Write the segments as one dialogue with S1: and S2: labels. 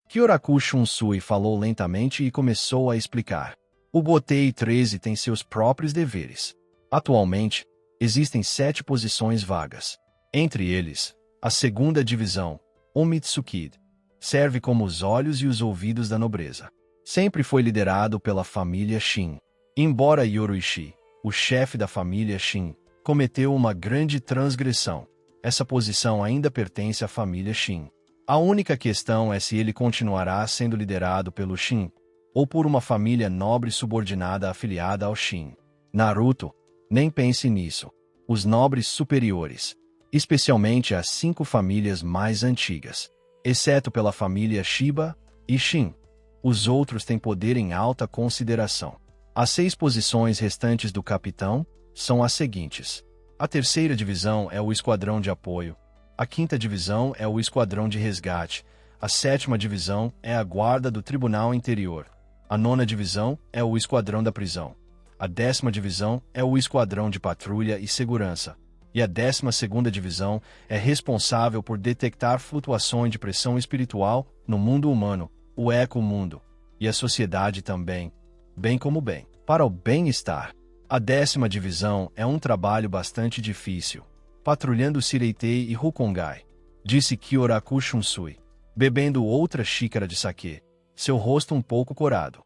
S1: Kyoraku Shunsui falou lentamente e começou a explicar. O Gotei 13 tem seus próprios deveres. Atualmente, existem 7 posições vagas. Entre eles, a segunda divisão, o Mitsukid, serve como os olhos e os ouvidos da nobreza. Sempre foi liderado pela família Shin. Embora Yoruishi, o chefe da família Shin, cometeu uma grande transgressão, essa posição ainda pertence à família Shin. A única questão é se ele continuará sendo liderado pelo Shin, ou por uma família nobre subordinada afiliada ao Shin. Naruto, nem pense nisso. Os nobres superiores, especialmente as 5 famílias mais antigas, exceto pela família Shiba e Shin, os outros têm poder em alta consideração. As 6 posições restantes do capitão são as seguintes. A terceira divisão é o esquadrão de apoio. A quinta divisão é o esquadrão de resgate. A sétima divisão é a guarda do tribunal interior. A nona divisão é o esquadrão da prisão. A 10ª divisão é o esquadrão de patrulha e segurança. E a 12ª divisão é responsável por detectar flutuações de pressão espiritual no mundo humano, o eco-mundo, e a sociedade também, bem como bem, para o bem-estar. A 10ª divisão é um trabalho bastante difícil, patrulhando Shireitei e Rukongai, disse Kyoraku Shunsui, bebendo outra xícara de saquê, seu rosto um pouco corado.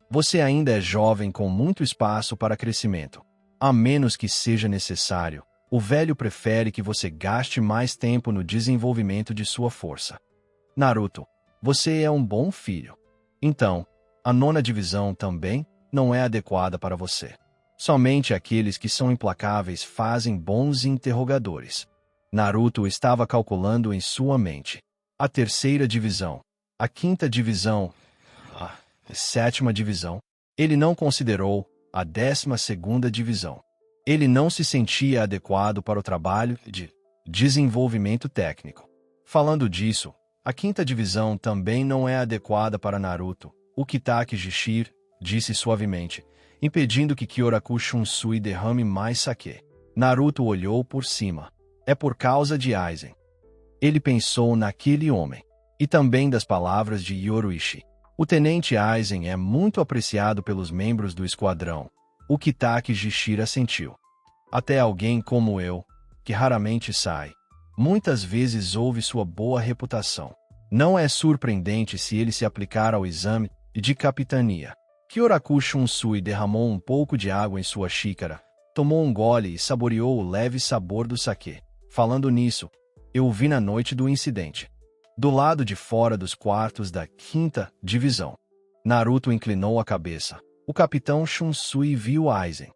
S1: Você ainda é jovem com muito espaço para crescimento. A menos que seja necessário, o velho prefere que você gaste mais tempo no desenvolvimento de sua força. Naruto, você é um bom filho. Então, a 9ª divisão também não é adequada para você. Somente aqueles que são implacáveis fazem bons interrogadores. Naruto estava calculando em sua mente. A 3ª divisão, a 5ª divisão, a 7ª divisão. Ele não considerou a 12ª divisão. Ele não se sentia adequado para o trabalho de desenvolvimento técnico. Falando disso, a 5ª divisão também não é adequada para Naruto. O Kitaki Jishir disse suavemente, impedindo que Kyoraku Shunsui derrame mais saquê. Naruto olhou por cima. É por causa de Aizen. Ele pensou naquele homem. E também das palavras de Yoruishi. O tenente Aizen é muito apreciado pelos membros do esquadrão. O Kitaki Jishir assentiu. Até alguém como eu, que raramente sai, muitas vezes ouve sua boa reputação. Não é surpreendente se ele se aplicar ao exame de capitania. Kyoraku Shunsui derramou um pouco de água em sua xícara, tomou um gole e saboreou o leve sabor do saquê. Falando nisso, eu o vi na noite do incidente. Do lado de fora dos quartos da 5ª divisão. Naruto inclinou a cabeça. O capitão Shunsui viu Aizen.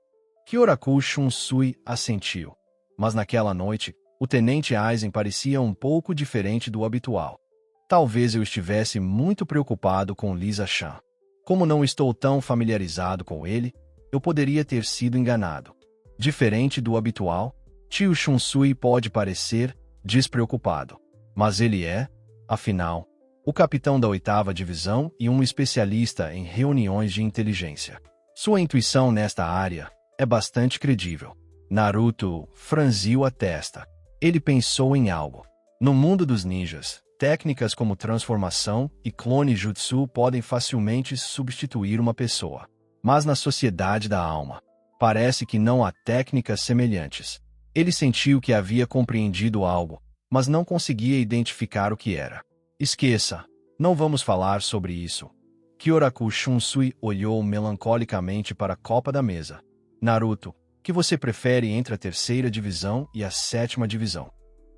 S1: Kyoraku Shunsui assentiu. Mas naquela noite, o tenente Aizen parecia um pouco diferente do habitual. Talvez eu estivesse muito preocupado com Lisa-chan. Como não estou tão familiarizado com ele, eu poderia ter sido enganado. Diferente do habitual, tio Shunsui pode parecer despreocupado. Mas ele é, afinal, o capitão da 8ª divisão e um especialista em reuniões de inteligência. Sua intuição nesta área é bastante credível. Naruto franziu a testa. Ele pensou em algo. No mundo dos ninjas, técnicas como transformação e clone jutsu podem facilmente substituir uma pessoa. Mas na sociedade da alma, parece que não há técnicas semelhantes. Ele sentiu que havia compreendido algo, mas não conseguia identificar o que era. Esqueça, não vamos falar sobre isso. Kyoraku Shunsui olhou melancolicamente para a copa da mesa. Naruto, que você prefere entre a 3ª divisão e a 7ª divisão?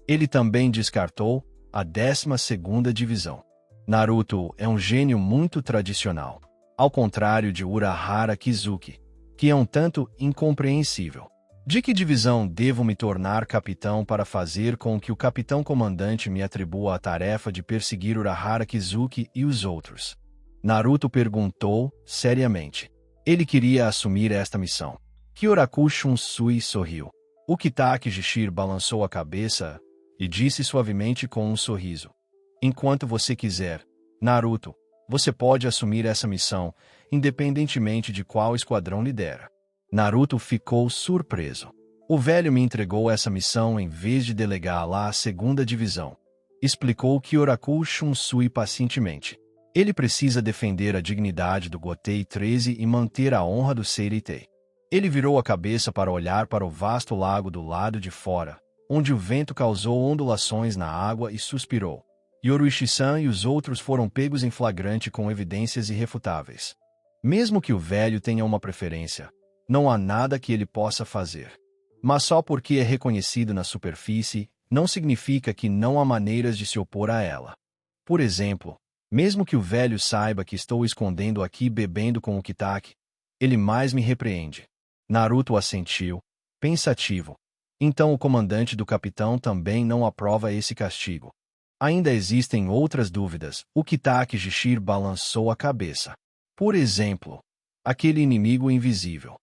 S1: Ele também descartou a 12ª divisão. Naruto é um gênio muito tradicional, ao contrário de Urahara Kizuki, que é um tanto incompreensível. De que divisão devo me tornar capitão para fazer com que o capitão-comandante me atribua a tarefa de perseguir Urahara Kizuki e os outros? Naruto perguntou, seriamente. Ele queria assumir esta missão. Kyoraku Shunsui sorriu. O Kitaki Jishir balançou a cabeça e disse suavemente com um sorriso. Enquanto você quiser, Naruto, você pode assumir essa missão, independentemente de qual esquadrão lidera. Naruto ficou surpreso. O velho me entregou essa missão em vez de delegá-la à 2ª divisão. Explicou Kyoraku Shunsui pacientemente. Ele precisa defender a dignidade do Gotei 13 e manter a honra do Seireitei. Ele virou a cabeça para olhar para o vasto lago do lado de fora, onde o vento causou ondulações na água e suspirou. Yoruichi-san e os outros foram pegos em flagrante com evidências irrefutáveis. Mesmo que o velho tenha uma preferência, não há nada que ele possa fazer. Mas só porque é reconhecido na superfície, não significa que não há maneiras de se opor a ela. Por exemplo, mesmo que o velho saiba que estou escondendo aqui bebendo com o Kitaki, ele mais me repreende. Naruto assentiu, pensativo. Então o comandante do capitão também não aprova esse castigo. Ainda existem outras dúvidas. O Kitaki Jishir balançou a cabeça. Por exemplo, aquele inimigo invisível.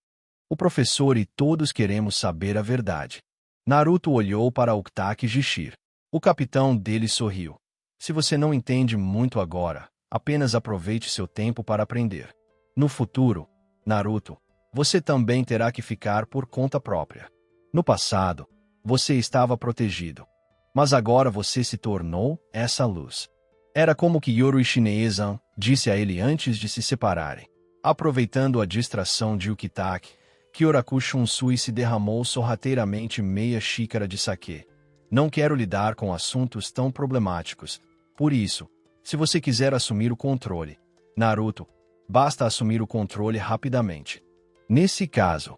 S1: O professor e todos queremos saber a verdade. Naruto olhou para o Kitaki Jishir. O capitão dele sorriu. Se você não entende muito agora, apenas aproveite seu tempo para aprender. No futuro, Naruto, você também terá que ficar por conta própria. No passado, você estava protegido. Mas agora você se tornou essa luz. Era como que Yoruichi-san disse a ele antes de se separarem. Aproveitando a distração de Ukitake, Kyoraku Shunsui se derramou sorrateiramente meia xícara de saquê. Não quero lidar com assuntos tão problemáticos. Por isso, se você quiser assumir o controle, Naruto, basta assumir o controle rapidamente. Nesse caso,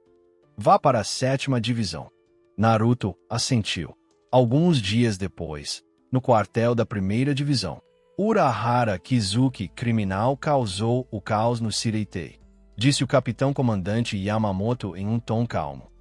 S1: vá para a 7ª divisão. Naruto assentiu. Alguns dias depois, no quartel da 1ª divisão, Urahara Kizuki, criminal, causou o caos no Seireitei, disse o capitão-comandante Yamamoto em um tom calmo.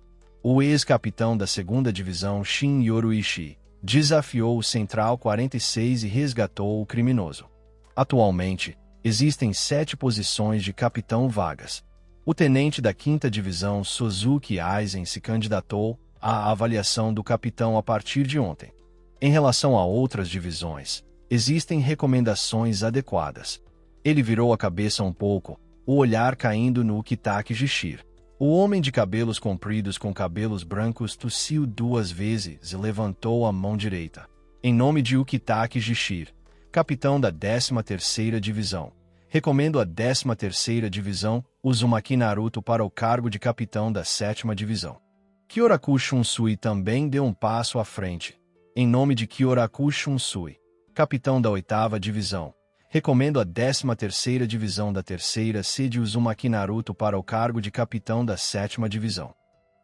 S1: O ex-capitão da 2ª divisão Shin Yoruichi desafiou o Central 46 e resgatou o criminoso. Atualmente, existem 7 posições de capitão vagas. O tenente da 5ª divisão Suzuki Aizen se candidatou à avaliação do capitão a partir de ontem. Em relação a outras divisões, existem recomendações adequadas. Ele virou a cabeça um pouco, o olhar caindo no Kitaki Jishir. O homem de cabelos compridos com cabelos brancos tossiu 2 vezes e levantou a mão direita. Em nome de Ukitake Jishir, capitão da 13ª divisão, recomendo a 13ª divisão Uzumaki Naruto para o cargo de capitão da 7ª divisão. Kyoraku Shunsui também deu um passo à frente. Em nome de Kyoraku Shunsui, capitão da 8ª divisão, recomendo a 13ª divisão da 3ª sede Uzumaki Naruto para o cargo de capitão da 7ª divisão.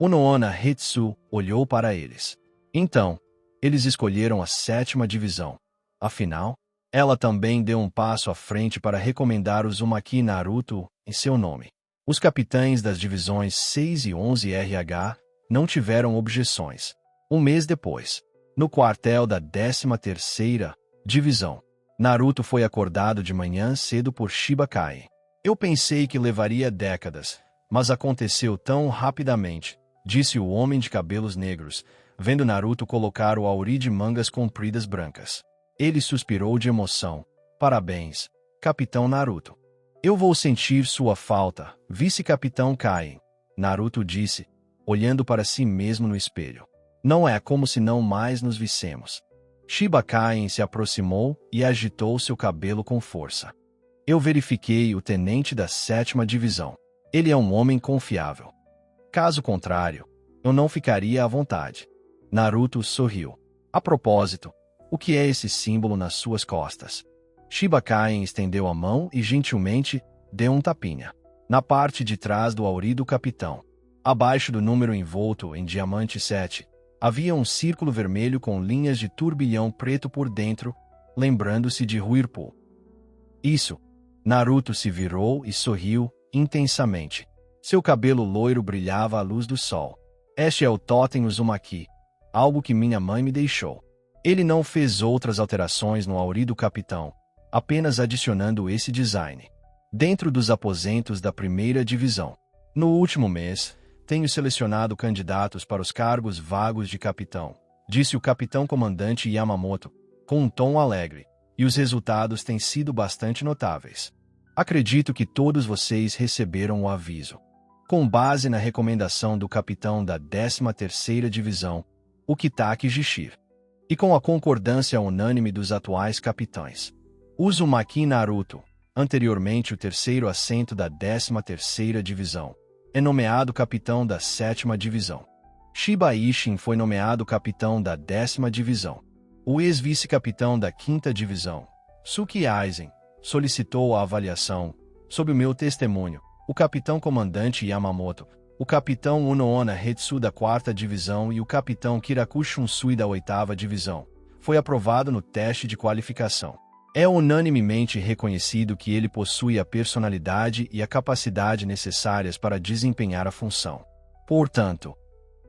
S1: Unoona Hitsu olhou para eles. Então, eles escolheram a 7ª divisão. Afinal, ela também deu um passo à frente para recomendar Uzumaki Naruto em seu nome. Os capitães das divisões 6 e 11 RH não tiveram objeções. Um mês depois, no quartel da 13ª divisão, Naruto foi acordado de manhã cedo por Shiba Kaien. Eu pensei que levaria décadas, mas aconteceu tão rapidamente, disse o homem de cabelos negros, vendo Naruto colocar o auri de mangas compridas brancas. Ele suspirou de emoção. Parabéns, Capitão Naruto. Eu vou sentir sua falta, Vice-Capitão Kaien, Naruto disse, olhando para si mesmo no espelho. Não é como se não mais nos vissemos. Shiba Kaien se aproximou e agitou seu cabelo com força. Eu verifiquei o tenente da 7ª divisão. Ele é um homem confiável. Caso contrário, eu não ficaria à vontade. Naruto sorriu. A propósito, o que é esse símbolo nas suas costas? Shiba Kaien estendeu a mão e gentilmente deu um tapinha na parte de trás do auri do capitão. Abaixo do número envolto em diamante 7, havia um círculo vermelho com linhas de turbilhão preto por dentro, lembrando-se de Whirlpool. Isso. Naruto se virou e sorriu intensamente. Seu cabelo loiro brilhava à luz do sol. Este é o totem Uzumaki, algo que minha mãe me deixou. Ele não fez outras alterações no auri do capitão, apenas adicionando esse design. Dentro dos aposentos da 1ª divisão. No último mês, tenho selecionado candidatos para os cargos vagos de capitão, disse o capitão-comandante Yamamoto, com um tom alegre, e os resultados têm sido bastante notáveis. Acredito que todos vocês receberam o aviso. Com base na recomendação do capitão da 13ª divisão, o Kitaki Jishir, e com a concordância unânime dos atuais capitães. Uzumaki Naruto, anteriormente o terceiro assento da 13ª Divisão. É nomeado capitão da 7ª Divisão. Shiba Ishin foi nomeado capitão da 10ª Divisão. O ex-vice-capitão da 5ª Divisão, Suki Aizen, solicitou a avaliação. Sob o meu testemunho, o capitão-comandante Yamamoto, o capitão Unoona Hetsu da 4ª Divisão e o capitão Kiraku Shunsui da 8ª Divisão, foi aprovado no teste de qualificação. É unanimemente reconhecido que ele possui a personalidade e a capacidade necessárias para desempenhar a função. Portanto,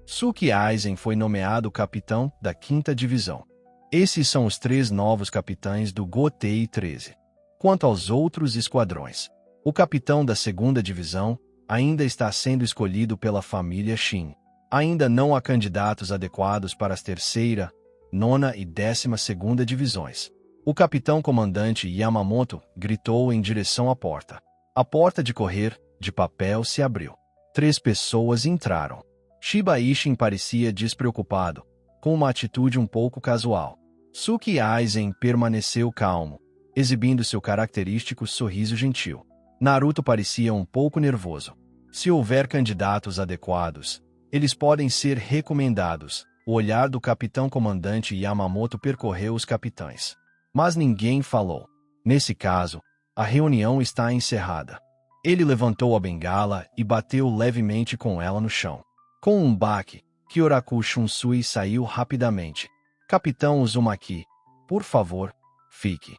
S1: Suki Aizen foi nomeado capitão da 5ª Divisão. Esses são os 3 novos capitães do Gotei 13. Quanto aos outros esquadrões, o capitão da 2ª Divisão ainda está sendo escolhido pela família Shin. Ainda não há candidatos adequados para as 3ª, 9ª e 12ª Divisões. O capitão-comandante Yamamoto gritou em direção à porta. A porta de correr, de papel, se abriu. 3 pessoas entraram. Shiba Ishin parecia despreocupado, com uma atitude um pouco casual. Suki Aizen permaneceu calmo, exibindo seu característico sorriso gentil. Naruto parecia um pouco nervoso. Se houver candidatos adequados, eles podem ser recomendados. O olhar do capitão-comandante Yamamoto percorreu os capitães. Mas ninguém falou. Nesse caso, a reunião está encerrada. Ele levantou a bengala e bateu levemente com ela no chão. Com um baque, Kyoraku Shunsui saiu rapidamente. Capitão Uzumaki, por favor, fique.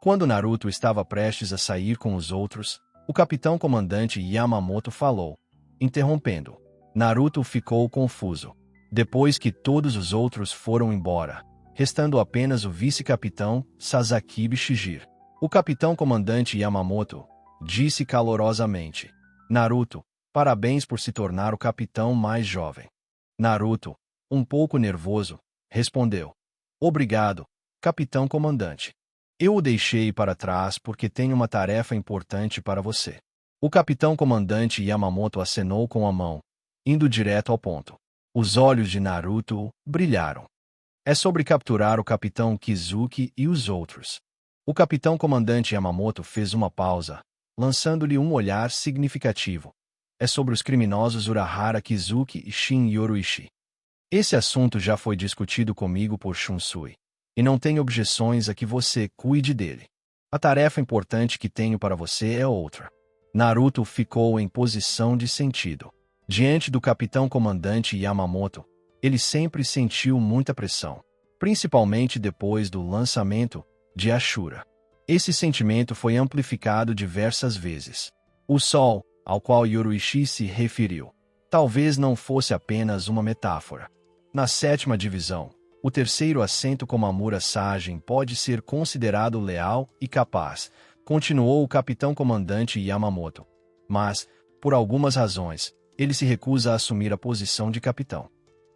S1: Quando Naruto estava prestes a sair com os outros, o capitão-comandante Yamamoto falou, interrompendo. Naruto ficou confuso. Depois que todos os outros foram embora, restando apenas o vice-capitão Sasakibe Shijir. O capitão-comandante Yamamoto disse calorosamente, Naruto, parabéns por se tornar o capitão mais jovem. Naruto, um pouco nervoso, respondeu, obrigado, capitão-comandante. Eu o deixei para trás porque tenho uma tarefa importante para você. O capitão-comandante Yamamoto acenou com a mão, indo direto ao ponto. Os olhos de Naruto brilharam. É sobre capturar o capitão Kizuki e os outros. O capitão-comandante Yamamoto fez uma pausa, lançando-lhe um olhar significativo. É sobre os criminosos Urahara Kizuki e Shin Yoruishi. Esse assunto já foi discutido comigo por Shunsui, e não tenho objeções a que você cuide dele. A tarefa importante que tenho para você é outra. Naruto ficou em posição de sentido. Diante do capitão-comandante Yamamoto, ele sempre sentiu muita pressão, principalmente depois do lançamento de Ashura. Esse sentimento foi amplificado diversas vezes. O sol, ao qual Yoruishi se referiu, talvez não fosse apenas uma metáfora. Na 7ª Divisão, o terceiro assento Komamura Sagen pode ser considerado leal e capaz, continuou o capitão-comandante Yamamoto. Mas, por algumas razões, ele se recusa a assumir a posição de capitão.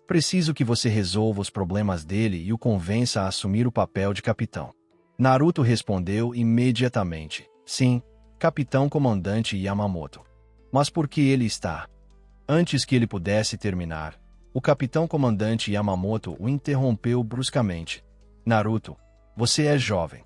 S1: Preciso que você resolva os problemas dele e o convença a assumir o papel de capitão. Naruto respondeu imediatamente, sim, capitão-comandante Yamamoto. Mas por que ele está? Antes que ele pudesse terminar, o capitão-comandante Yamamoto o interrompeu bruscamente. Naruto, você é jovem.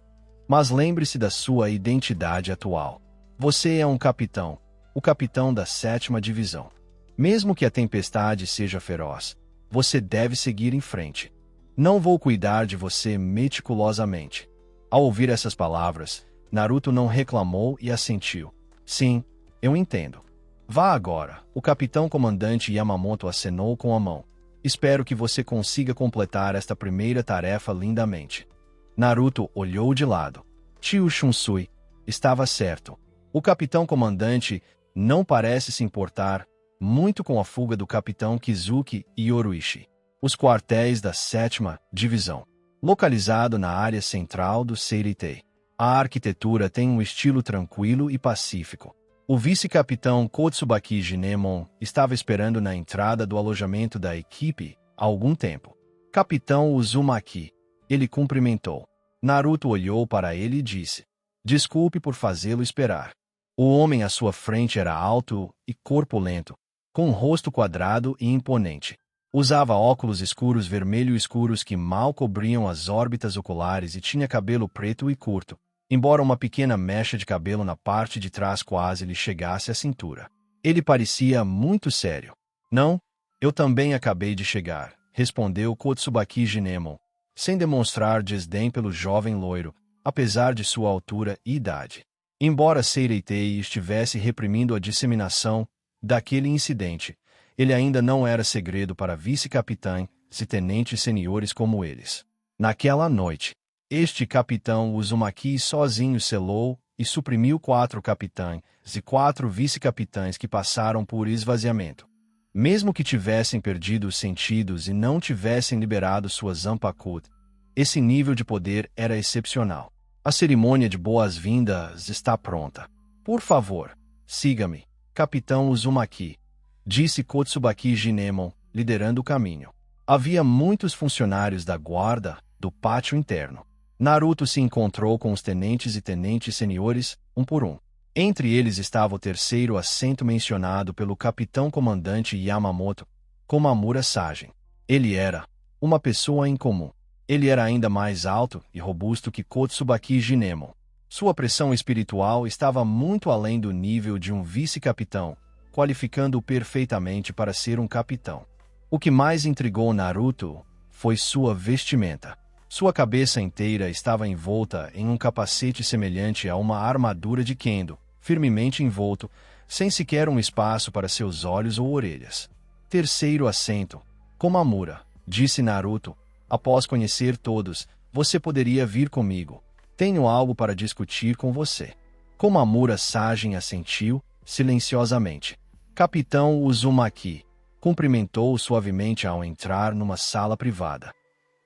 S1: Mas lembre-se da sua identidade atual. Você é um capitão, o capitão da 7ª Divisão. Mesmo que a tempestade seja feroz, você deve seguir em frente. Não vou cuidar de você meticulosamente. Ao ouvir essas palavras, Naruto não reclamou e assentiu. Sim, eu entendo. Vá agora, o capitão-comandante Yamamoto acenou com a mão. Espero que você consiga completar esta primeira tarefa lindamente. Naruto olhou de lado. Tio Shunsui estava certo. O capitão-comandante não parece se importar muito com a fuga do capitão Kizuki e Yoruishi. Os quartéis da 7ª Divisão, localizado na área central do Seireitei. A arquitetura tem um estilo tranquilo e pacífico. O vice-capitão Kotsubaki Jinemon estava esperando na entrada do alojamento da equipe há algum tempo. Capitão Uzumaki. Ele cumprimentou. Naruto olhou para ele e disse, desculpe por fazê-lo esperar. O homem à sua frente era alto e corpulento, com um rosto quadrado e imponente. Usava óculos escuros vermelho escuros que mal cobriam as órbitas oculares e tinha cabelo preto e curto, embora uma pequena mecha de cabelo na parte de trás quase lhe chegasse à cintura. Ele parecia muito sério. Não, eu também acabei de chegar, respondeu Kotsubaki Jinemon, sem demonstrar desdém pelo jovem loiro, apesar de sua altura e idade. Embora Seireitei estivesse reprimindo a disseminação daquele incidente, ele ainda não era segredo para vice-capitães e tenentes seniores como eles. Naquela noite, este capitão Uzumaki sozinho selou e suprimiu 4 capitães e 4 vice-capitães que passaram por esvaziamento. Mesmo que tivessem perdido os sentidos e não tivessem liberado suas Zanpakuto, esse nível de poder era excepcional. A cerimônia de boas-vindas está pronta. Por favor, siga-me, capitão Uzumaki, disse Kotsubaki Jinemon, liderando o caminho. Havia muitos funcionários da guarda do pátio interno. Naruto se encontrou com os tenentes e tenentes seniores, um por um. Entre eles estava o terceiro assento mencionado pelo capitão-comandante Yamamoto, Komamura Sagen. Ele era uma pessoa incomum. Ele era ainda mais alto e robusto que Kotsubaki Jinemon. Sua pressão espiritual estava muito além do nível de um vice-capitão, qualificando-o perfeitamente para ser um capitão. O que mais intrigou Naruto foi sua vestimenta. Sua cabeça inteira estava envolta em um capacete semelhante a uma armadura de kendo, firmemente envolto, sem sequer um espaço para seus olhos ou orelhas. Terceiro assento. Komamura, disse Naruto. Após conhecer todos, você poderia vir comigo. Tenho algo para discutir com você. Komamura Sagen assentiu, silenciosamente. Capitão Uzumaki cumprimentou suavemente ao entrar numa sala privada.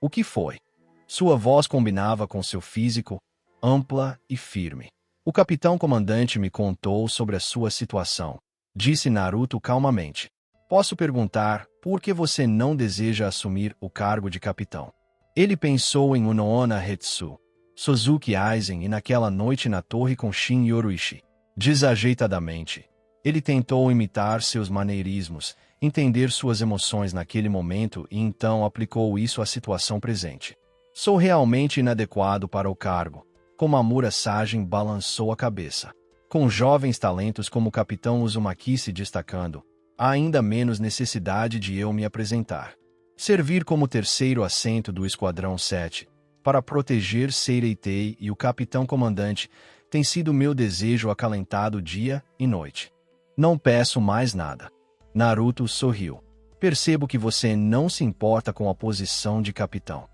S1: O que foi? Sua voz combinava com seu físico, ampla e firme. O capitão-comandante me contou sobre a sua situação, disse Naruto calmamente. Posso perguntar por que você não deseja assumir o cargo de capitão? Ele pensou em Unoona Hetsu, Suzuki Aizen e naquela noite na torre com Shin Yoruichi. Desajeitadamente, ele tentou imitar seus maneirismos, entender suas emoções naquele momento e então aplicou isso à situação presente. Sou realmente inadequado para o cargo. Komamura Sagen balançou a cabeça. Com jovens talentos como o capitão Uzumaki se destacando, há ainda menos necessidade de eu me apresentar. Servir como terceiro assento do Esquadrão 7, para proteger Seireitei e o capitão-comandante, tem sido meu desejo acalentado dia e noite. Não peço mais nada. Naruto sorriu. Percebo que você não se importa com a posição de capitão.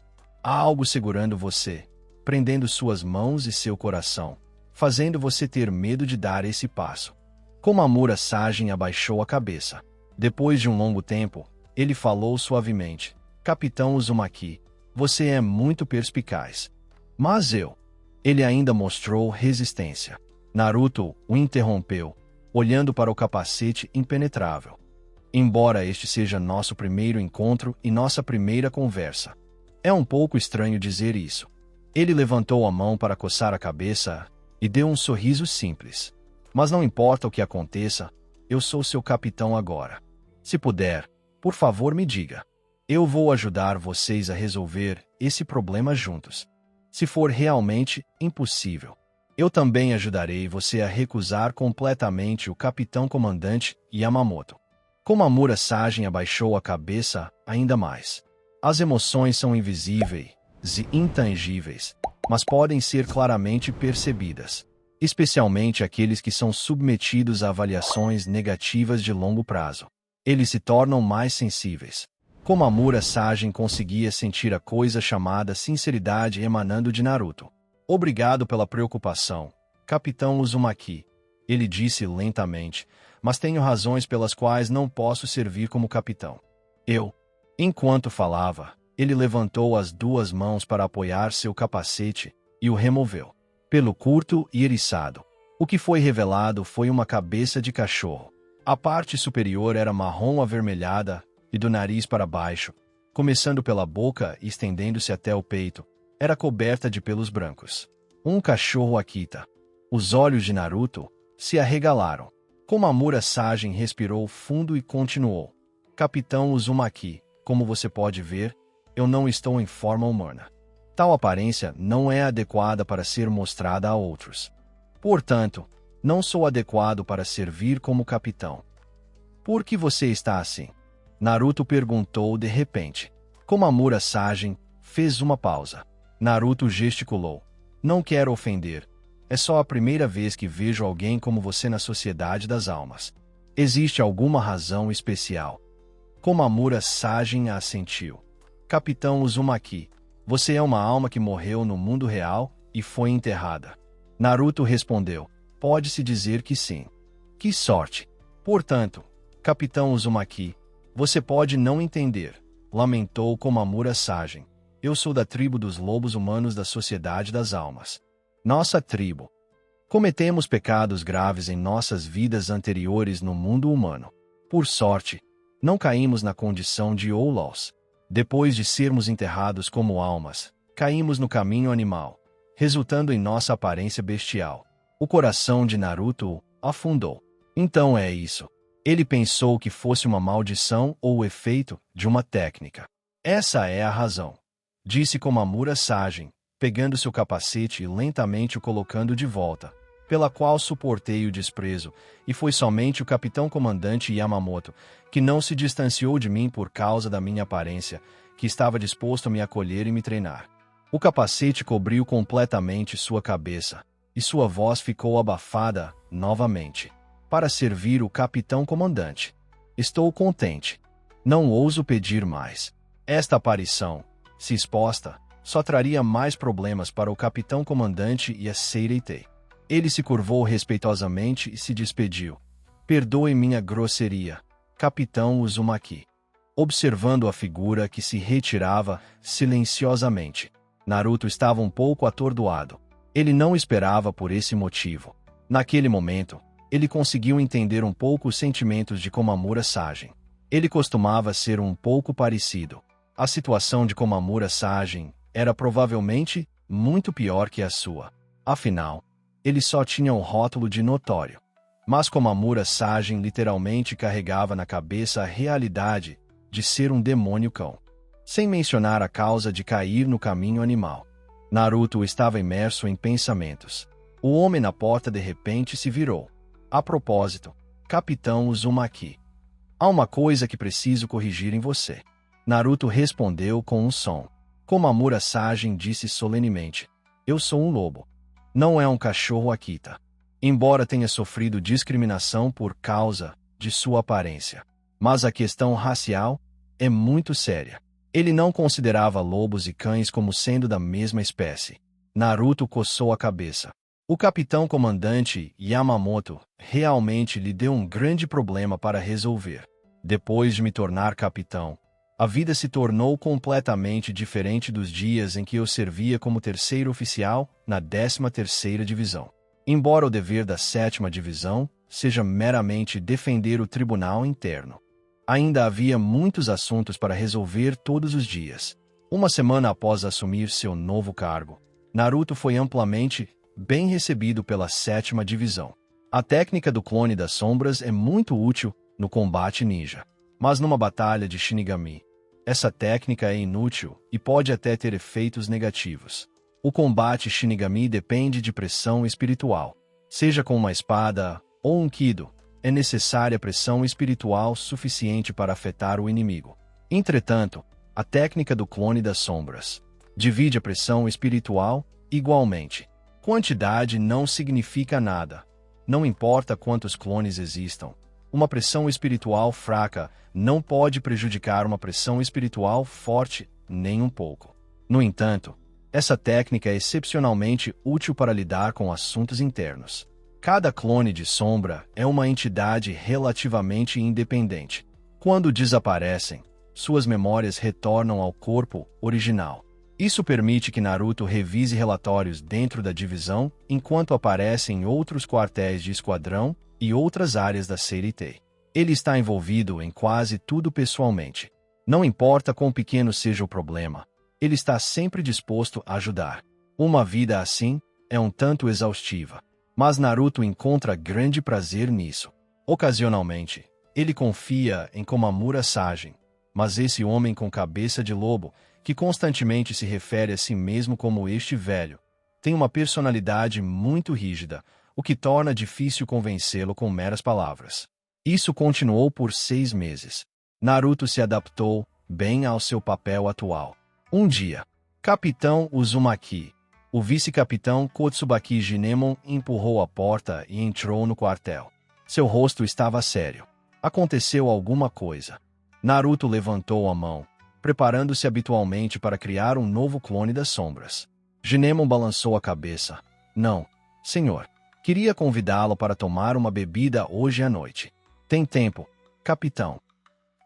S1: Há algo segurando você, prendendo suas mãos e seu coração, fazendo você ter medo de dar esse passo. Komamura Sagen abaixou a cabeça. Depois de um longo tempo, ele falou suavemente. Capitão Uzumaki, você é muito perspicaz. Mas eu... Ele ainda mostrou resistência. Naruto o interrompeu, olhando para o capacete impenetrável. Embora este seja nosso primeiro encontro e nossa primeira conversa, é um pouco estranho dizer isso. Ele levantou a mão para coçar a cabeça e deu um sorriso simples. Mas não importa o que aconteça, eu sou seu capitão agora. Se puder, por favor me diga. Eu vou ajudar vocês a resolver esse problema juntos. Se for realmente impossível, eu também ajudarei você a recusar completamente o capitão-comandante Yamamoto. Komamura Sagen abaixou a cabeça ainda mais. As emoções são invisíveis e intangíveis, mas podem ser claramente percebidas, especialmente aqueles que são submetidos a avaliações negativas de longo prazo. Eles se tornam mais sensíveis. Komamura Sagen conseguia sentir a coisa chamada sinceridade emanando de Naruto. Obrigado pela preocupação, capitão Uzumaki, ele disse lentamente, mas tenho razões pelas quais não posso servir como capitão. Enquanto falava, ele levantou as 2 mãos para apoiar seu capacete e o removeu. Pelo curto e eriçado. O que foi revelado foi uma cabeça de cachorro. A parte superior era marrom avermelhada e do nariz para baixo, começando pela boca e estendendo-se até o peito, era coberta de pelos brancos. Um cachorro Akita. Os olhos de Naruto se arregalaram. Komamura Sagen respirou fundo e continuou. Capitão Uzumaki, como você pode ver, eu não estou em forma humana. Tal aparência não é adequada para ser mostrada a outros. Portanto, não sou adequado para servir como capitão. Por que você está assim? Naruto perguntou de repente. Komamura Sajin fez uma pausa. Naruto gesticulou. Não quero ofender. É só a primeira vez que vejo alguém como você na Sociedade das Almas. Existe alguma razão especial? Komamura Sajin assentiu. Capitão Uzumaki, você é uma alma que morreu no mundo real e foi enterrada. Naruto respondeu. Pode-se dizer que sim. Que sorte. Portanto, Capitão Uzumaki, você pode não entender, lamentou Komamura Sajin. Eu sou da tribo dos lobos humanos da Sociedade das Almas. Nossa tribo. Cometemos pecados graves em nossas vidas anteriores no mundo humano. Por sorte, não caímos na condição de Outlaws. Depois de sermos enterrados como almas, caímos no caminho animal, resultando em nossa aparência bestial. O coração de Naruto afundou. Então é isso. Ele pensou que fosse uma maldição ou o efeito de uma técnica. Essa é a razão, disse Komamura Sajin, pegando seu capacete e lentamente o colocando de volta, pela qual suportei o desprezo, e foi somente o capitão-comandante Yamamoto, que não se distanciou de mim por causa da minha aparência, que estava disposto a me acolher e me treinar. O capacete cobriu completamente sua cabeça, e sua voz ficou abafada novamente. Para servir o capitão-comandante. Estou contente. Não ouso pedir mais. Esta aparição, se exposta, só traria mais problemas para o capitão-comandante e a Seireitei. Ele se curvou respeitosamente e se despediu. Perdoe minha grosseria, Capitão Uzumaki. Observando a figura que se retirava silenciosamente, Naruto estava um pouco atordoado. Ele não esperava por esse motivo. Naquele momento, ele conseguiu entender um pouco os sentimentos de Komamura Sajin. Ele costumava ser um pouco parecido. A situação de Komamura Sajin era provavelmente muito pior que a sua. Afinal, ele só tinha um rótulo de notório. Mas Komamura Sajin literalmente carregava na cabeça a realidade de ser um demônio cão. Sem mencionar a causa de cair no caminho animal. Naruto estava imerso em pensamentos. O homem na porta de repente se virou. A propósito, Capitão Uzumaki. Há uma coisa que preciso corrigir em você. Naruto respondeu com um som. Komamura Sajin disse solenemente. Eu sou um lobo. Não é um cachorro Akita. Embora tenha sofrido discriminação por causa de sua aparência. Mas a questão racial é muito séria. Ele não considerava lobos e cães como sendo da mesma espécie. Naruto coçou a cabeça. O capitão-comandante Yamamoto realmente lhe deu um grande problema para resolver. Depois de me tornar capitão, a vida se tornou completamente diferente dos dias em que eu servia como terceiro oficial na 13ª Divisão. Embora o dever da 7ª Divisão seja meramente defender o tribunal interno, ainda havia muitos assuntos para resolver todos os dias. Uma semana após assumir seu novo cargo, Naruto foi amplamente bem recebido pela 7ª Divisão. A técnica do clone das sombras é muito útil no combate ninja. Mas numa batalha de Shinigami, essa técnica é inútil e pode até ter efeitos negativos. O combate Shinigami depende de pressão espiritual. Seja com uma espada ou um Kido, é necessária pressão espiritual suficiente para afetar o inimigo. Entretanto, a técnica do clone das sombras divide a pressão espiritual igualmente. Quantidade não significa nada. Não importa quantos clones existam. Uma pressão espiritual fraca não pode prejudicar uma pressão espiritual forte nem um pouco. No entanto, essa técnica é excepcionalmente útil para lidar com assuntos internos. Cada clone de sombra é uma entidade relativamente independente. Quando desaparecem, suas memórias retornam ao corpo original. Isso permite que Naruto revise relatórios dentro da divisão enquanto aparece em outros quartéis de esquadrão e outras áreas da Seireitei. Ele está envolvido em quase tudo pessoalmente. Não importa quão pequeno seja o problema, ele está sempre disposto a ajudar. Uma vida assim é um tanto exaustiva, mas Naruto encontra grande prazer nisso. Ocasionalmente, ele confia em Komamura Sajin, Mas esse homem com cabeça de lobo, que constantemente se refere a si mesmo como este velho, tem uma personalidade muito rígida, o que torna difícil convencê-lo com meras palavras. Isso continuou por 6 meses. Naruto se adaptou bem ao seu papel atual. Um dia, Capitão Uzumaki, o vice-capitão Kotsubaki Jinemon, empurrou a porta e entrou no quartel. Seu rosto estava sério. Aconteceu alguma coisa. Naruto levantou a mão, preparando-se habitualmente para criar um novo clone das sombras. Jinemon balançou a cabeça. Não, senhor. Queria convidá-lo para tomar uma bebida hoje à noite. Tem tempo, capitão.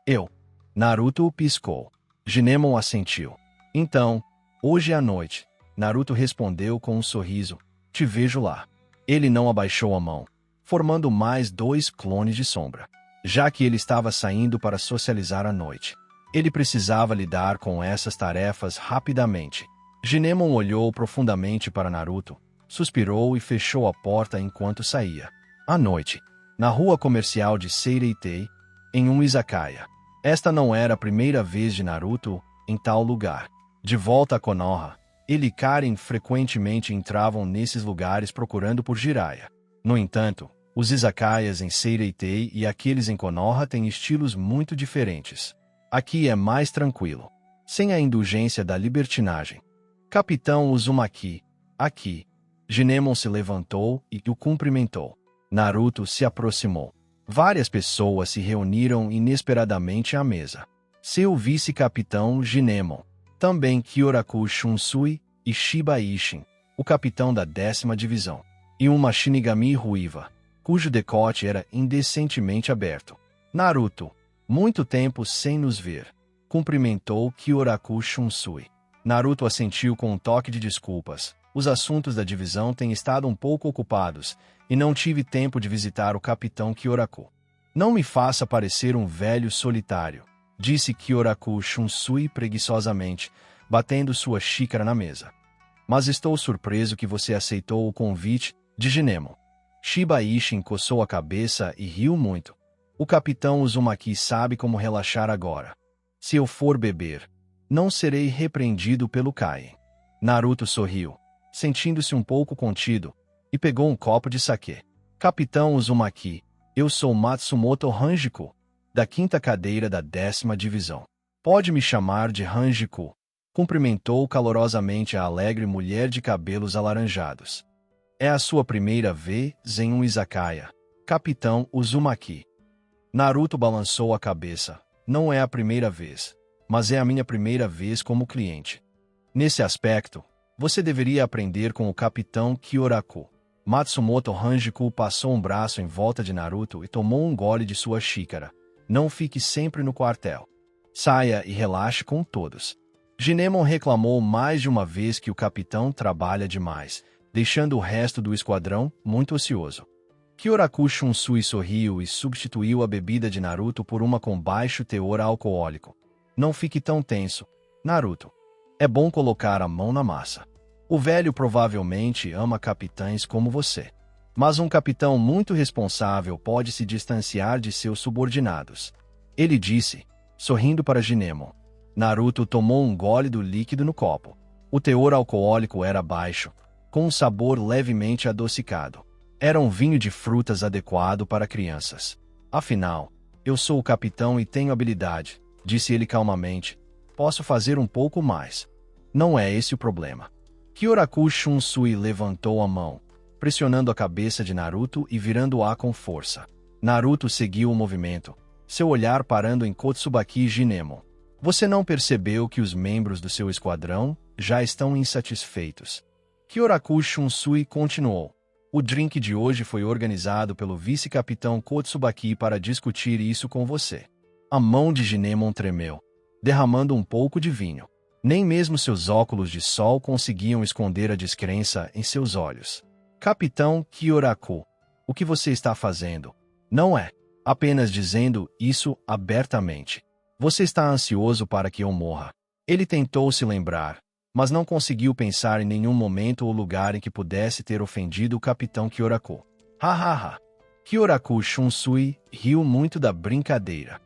S1: Eu. Naruto piscou. Jinemon assentiu. Então, hoje à noite, Naruto respondeu com um sorriso. Te vejo lá. Ele não abaixou a mão, formando mais 2 clones de sombra. Já que ele estava saindo para socializar à noite, ele precisava lidar com essas tarefas rapidamente. Jinemon olhou profundamente para Naruto, suspirou e fechou a porta enquanto saía. À noite, na rua comercial de Seireitei, em um izakaya. Esta não era a primeira vez de Naruto em tal lugar. De volta a Konoha, ele e Karen frequentemente entravam nesses lugares procurando por Jiraiya. No entanto, os izakayas em Seireitei e aqueles em Konoha têm estilos muito diferentes. Aqui é mais tranquilo, sem a indulgência da libertinagem. Capitão Uzumaki, aqui. Jinemon se levantou e o cumprimentou. Naruto se aproximou. Várias pessoas se reuniram inesperadamente à mesa. Seu vice-capitão Jinemon, também Kyoraku Shunsui e Shiba Ishin, o capitão da 10ª divisão, e uma Shinigami ruiva, cujo decote era indecentemente aberto. Naruto, muito tempo sem nos ver, cumprimentou Kyoraku Shunsui. Naruto assentiu com um toque de desculpas. Os assuntos da divisão têm estado um pouco ocupados, e não tive tempo de visitar o capitão Kyoraku. Não me faça parecer um velho solitário, disse Kyoraku Shunsui preguiçosamente, batendo sua xícara na mesa. Mas estou surpreso que você aceitou o convite de Jinemon. Shiba Ishin coçou a cabeça e riu muito. O capitão Uzumaki sabe como relaxar agora. Se eu for beber, não serei repreendido pelo Kaien. Naruto sorriu, sentindo-se um pouco contido, e pegou um copo de saquê. Capitão Uzumaki, eu sou Matsumoto Hanjiku, da 5ª cadeira da 10ª divisão. Pode me chamar de Hanjiku, cumprimentou calorosamente a alegre mulher de cabelos alaranjados. É a sua primeira vez em um izakaya, Capitão Uzumaki. Naruto balançou a cabeça. Não é a primeira vez, mas é a minha primeira vez como cliente. Nesse aspecto, você deveria aprender com o Capitão Kyoraku. Matsumoto Hanjiku passou um braço em volta de Naruto e tomou um gole de sua xícara. Não fique sempre no quartel. Saia e relaxe com todos. Jinemon reclamou mais de uma vez que o capitão trabalha demais, deixando o resto do esquadrão muito ocioso. Kyoraku Shunsui sorriu e substituiu a bebida de Naruto por uma com baixo teor alcoólico. Não fique tão tenso, Naruto. É bom colocar a mão na massa. O velho provavelmente ama capitães como você. Mas um capitão muito responsável pode se distanciar de seus subordinados. Ele disse, sorrindo para Jinemon. Naruto tomou um gole do líquido no copo. O teor alcoólico era baixo, com um sabor levemente adocicado. Era um vinho de frutas adequado para crianças. Afinal, eu sou o capitão e tenho habilidade, disse ele calmamente. Posso fazer um pouco mais. Não é esse o problema. Kyoraku Shunsui levantou a mão, pressionando a cabeça de Naruto e virando-a com força. Naruto seguiu o movimento, seu olhar parando em Kotsubaki Jinemon. Você não percebeu que os membros do seu esquadrão já estão insatisfeitos? Kyoraku Shunsui continuou. O drink de hoje foi organizado pelo vice-capitão Kotsubaki para discutir isso com você. A mão de Jinemon tremeu, derramando um pouco de vinho. Nem mesmo seus óculos de sol conseguiam esconder a descrença em seus olhos. Capitão Kyoraku, o que você está fazendo? Não é apenas dizendo isso abertamente. Você está ansioso para que eu morra. Ele tentou se lembrar, mas não conseguiu pensar em nenhum momento ou lugar em que pudesse ter ofendido o capitão Kyoraku. Hahaha. Kyoraku Shunsui riu muito da brincadeira.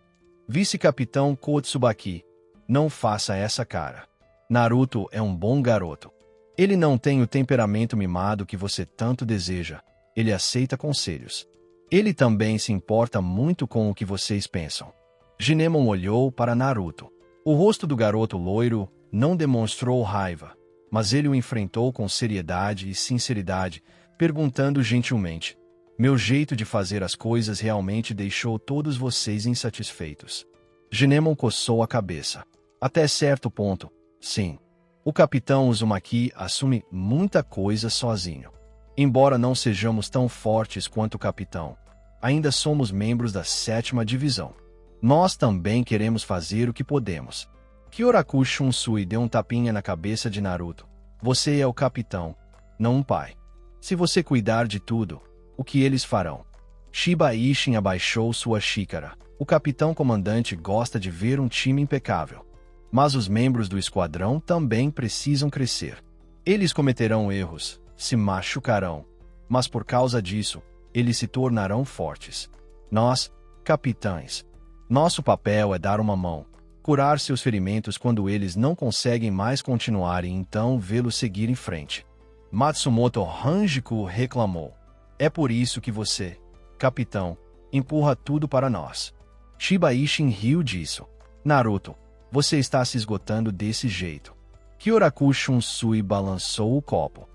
S1: Vice-capitão Kotsubaki, não faça essa cara. Naruto é um bom garoto. Ele não tem o temperamento mimado que você tanto deseja. Ele aceita conselhos. Ele também se importa muito com o que vocês pensam. Jinemon olhou para Naruto. O rosto do garoto loiro não demonstrou raiva, mas ele o enfrentou com seriedade e sinceridade, perguntando gentilmente: meu jeito de fazer as coisas realmente deixou todos vocês insatisfeitos? Jinemon coçou a cabeça. Até certo ponto, sim. O capitão Uzumaki assume muita coisa sozinho. Embora não sejamos tão fortes quanto o capitão, ainda somos membros da 7ª divisão. Nós também queremos fazer o que podemos. Kyoraku Shunsui deu um tapinha na cabeça de Naruto. Você é o capitão, não um pai. Se você cuidar de tudo, o que eles farão? Shiba Ishin abaixou sua xícara. O capitão comandante gosta de ver um time impecável. Mas os membros do esquadrão também precisam crescer. Eles cometerão erros, se machucarão, mas por causa disso, eles se tornarão fortes. Nós, capitães, nosso papel é dar uma mão, curar seus ferimentos quando eles não conseguem mais continuar e então vê-los seguir em frente. Matsumoto Hanjiku reclamou. É por isso que você, capitão, empurra tudo para nós. Shiba Ishin riu disso. Naruto, você está se esgotando desse jeito. Kyoraku Shunsui balançou o copo.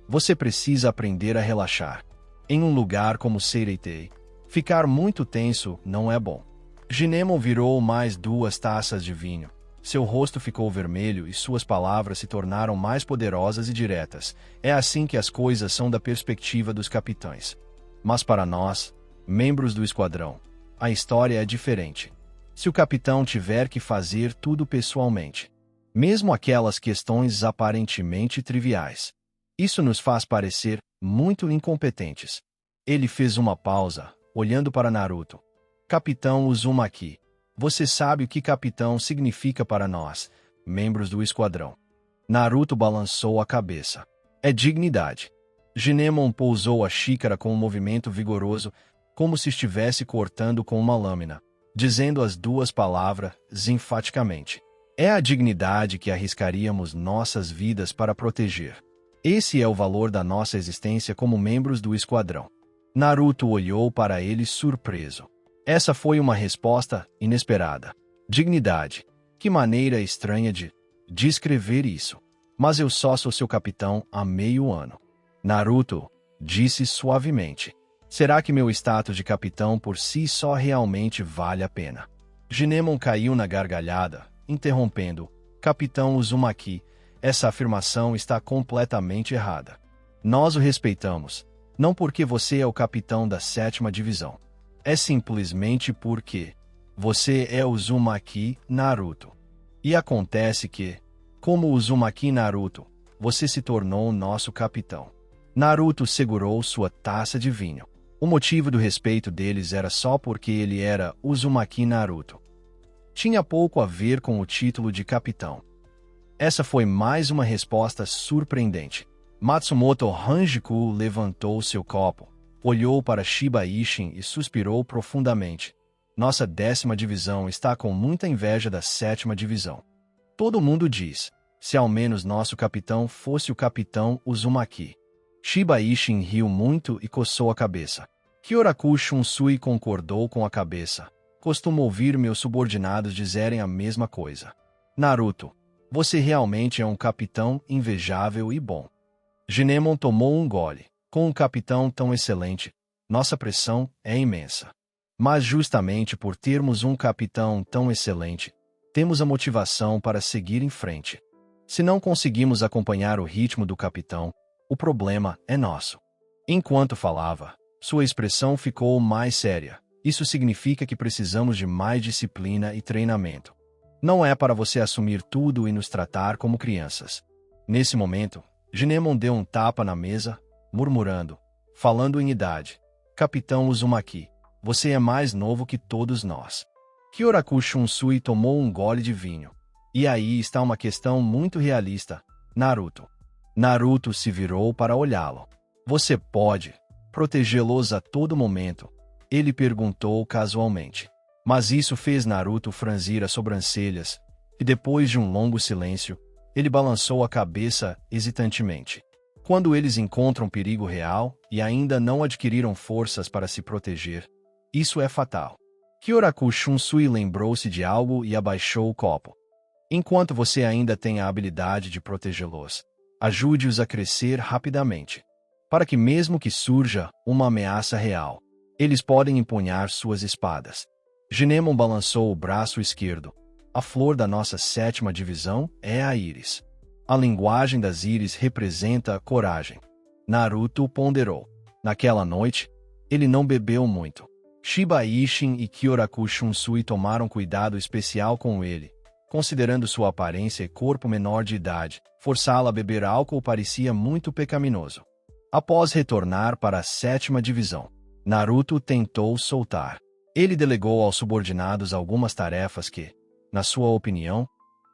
S1: Você precisa aprender a relaxar. Em um lugar como Seireitei, ficar muito tenso não é bom. Jinemon virou mais 2 taças de vinho. Seu rosto ficou vermelho e suas palavras se tornaram mais poderosas e diretas. É assim que as coisas são da perspectiva dos capitães. Mas para nós, membros do esquadrão, a história é diferente. Se o capitão tiver que fazer tudo pessoalmente, mesmo aquelas questões aparentemente triviais, isso nos faz parecer muito incompetentes. Ele fez uma pausa, olhando para Naruto. Capitão Uzumaki, você sabe o que capitão significa para nós, membros do esquadrão? Naruto balançou a cabeça. É dignidade. Jinemon pousou a xícara com um movimento vigoroso, como se estivesse cortando com uma lâmina, dizendo as 2 palavras enfaticamente. É a dignidade que arriscaríamos nossas vidas para proteger. Esse é o valor da nossa existência como membros do esquadrão. Naruto olhou para ele surpreso. Essa foi uma resposta inesperada. Dignidade. Que maneira estranha de descrever isso. Mas eu só sou seu capitão há meio ano. Naruto disse suavemente. Será que meu status de capitão por si só realmente vale a pena? Jinemon caiu na gargalhada, interrompendo. Capitão Uzumaki, essa afirmação está completamente errada. Nós o respeitamos, não porque você é o capitão da 7ª divisão. É simplesmente porque você é Uzumaki Naruto. E acontece que, como Uzumaki Naruto, você se tornou nosso capitão. Naruto segurou sua taça de vinho. O motivo do respeito deles era só porque ele era Uzumaki Naruto. Tinha pouco a ver com o título de capitão. Essa foi mais uma resposta surpreendente. Matsumoto Hanjiku levantou seu copo, olhou para Shiba Ishin e suspirou profundamente. Nossa 10ª divisão está com muita inveja da 7ª divisão. Todo mundo diz, se ao menos nosso capitão fosse o capitão Uzumaki. Shiba Ishin riu muito e coçou a cabeça. Kyoraku Shunsui concordou com a cabeça. Costumo ouvir meus subordinados dizerem a mesma coisa. Naruto, você realmente é um capitão invejável e bom. Jinemon tomou um gole. Com um capitão tão excelente, nossa pressão é imensa. Mas justamente por termos um capitão tão excelente, temos a motivação para seguir em frente. Se não conseguimos acompanhar o ritmo do capitão, o problema é nosso. Enquanto falava, sua expressão ficou mais séria. Isso significa que precisamos de mais disciplina e treinamento. Não é para você assumir tudo e nos tratar como crianças. Nesse momento, Jinemon deu um tapa na mesa, murmurando, falando em idade. Capitão Uzumaki, você é mais novo que todos nós. Kyoraku Shunsui tomou um gole de vinho. E aí está uma questão muito realista, Naruto. Naruto se virou para olhá-lo. Você pode protegê-los a todo momento? Ele perguntou casualmente. Mas isso fez Naruto franzir as sobrancelhas, e depois de um longo silêncio, ele balançou a cabeça hesitantemente. Quando eles encontram perigo real e ainda não adquiriram forças para se proteger, isso é fatal. Kyoraku Shunsui lembrou-se de algo e abaixou o copo. Enquanto você ainda tem a habilidade de protegê-los, ajude-os a crescer rapidamente, para que mesmo que surja uma ameaça real, eles podem empunhar suas espadas. Genemon balançou o braço esquerdo. A flor da nossa 7ª divisão é a íris. A linguagem das íris representa a coragem. Naruto ponderou. Naquela noite, ele não bebeu muito. Shiba Ishin e Kyoraku Shunsui tomaram cuidado especial com ele. Considerando sua aparência e corpo menor de idade, forçá-la a beber álcool parecia muito pecaminoso. Após retornar para a 7ª divisão, Naruto tentou soltar. Ele delegou aos subordinados algumas tarefas que, na sua opinião,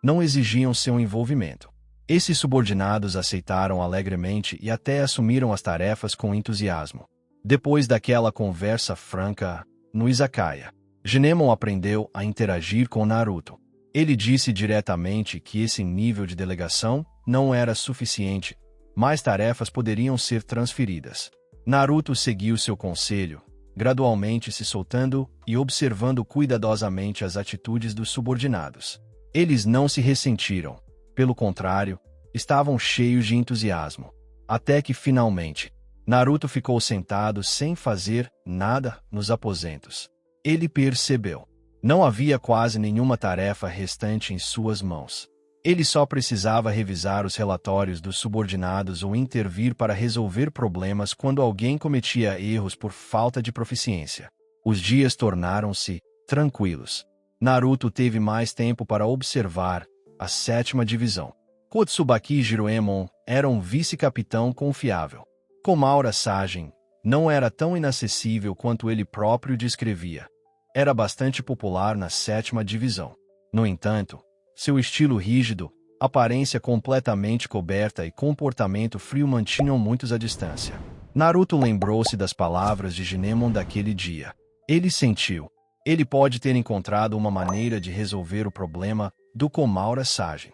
S1: não exigiam seu envolvimento. Esses subordinados aceitaram alegremente e até assumiram as tarefas com entusiasmo. Depois daquela conversa franca, no izakaya, Genemon aprendeu a interagir com Naruto. Ele disse diretamente que esse nível de delegação não era suficiente, mais tarefas poderiam ser transferidas. Naruto seguiu seu conselho, gradualmente se soltando e observando cuidadosamente as atitudes dos subordinados. Eles não se ressentiram, pelo contrário, estavam cheios de entusiasmo. Até que, finalmente, Naruto ficou sentado sem fazer nada nos aposentos. Ele percebeu. Não havia quase nenhuma tarefa restante em suas mãos. Ele só precisava revisar os relatórios dos subordinados ou intervir para resolver problemas quando alguém cometia erros por falta de proficiência. Os dias tornaram-se tranquilos. Naruto teve mais tempo para observar a 7ª divisão. Kotsubaki Jiroemon era um vice-capitão confiável. Komaura Sagen não era tão inacessível quanto ele próprio descrevia. Era bastante popular na 7ª divisão. No entanto, seu estilo rígido, aparência completamente coberta e comportamento frio mantinham muitos à distância. Naruto lembrou-se das palavras de Genemon daquele dia. Ele sentiu. Ele pode ter encontrado uma maneira de resolver o problema do Komaura Sagen.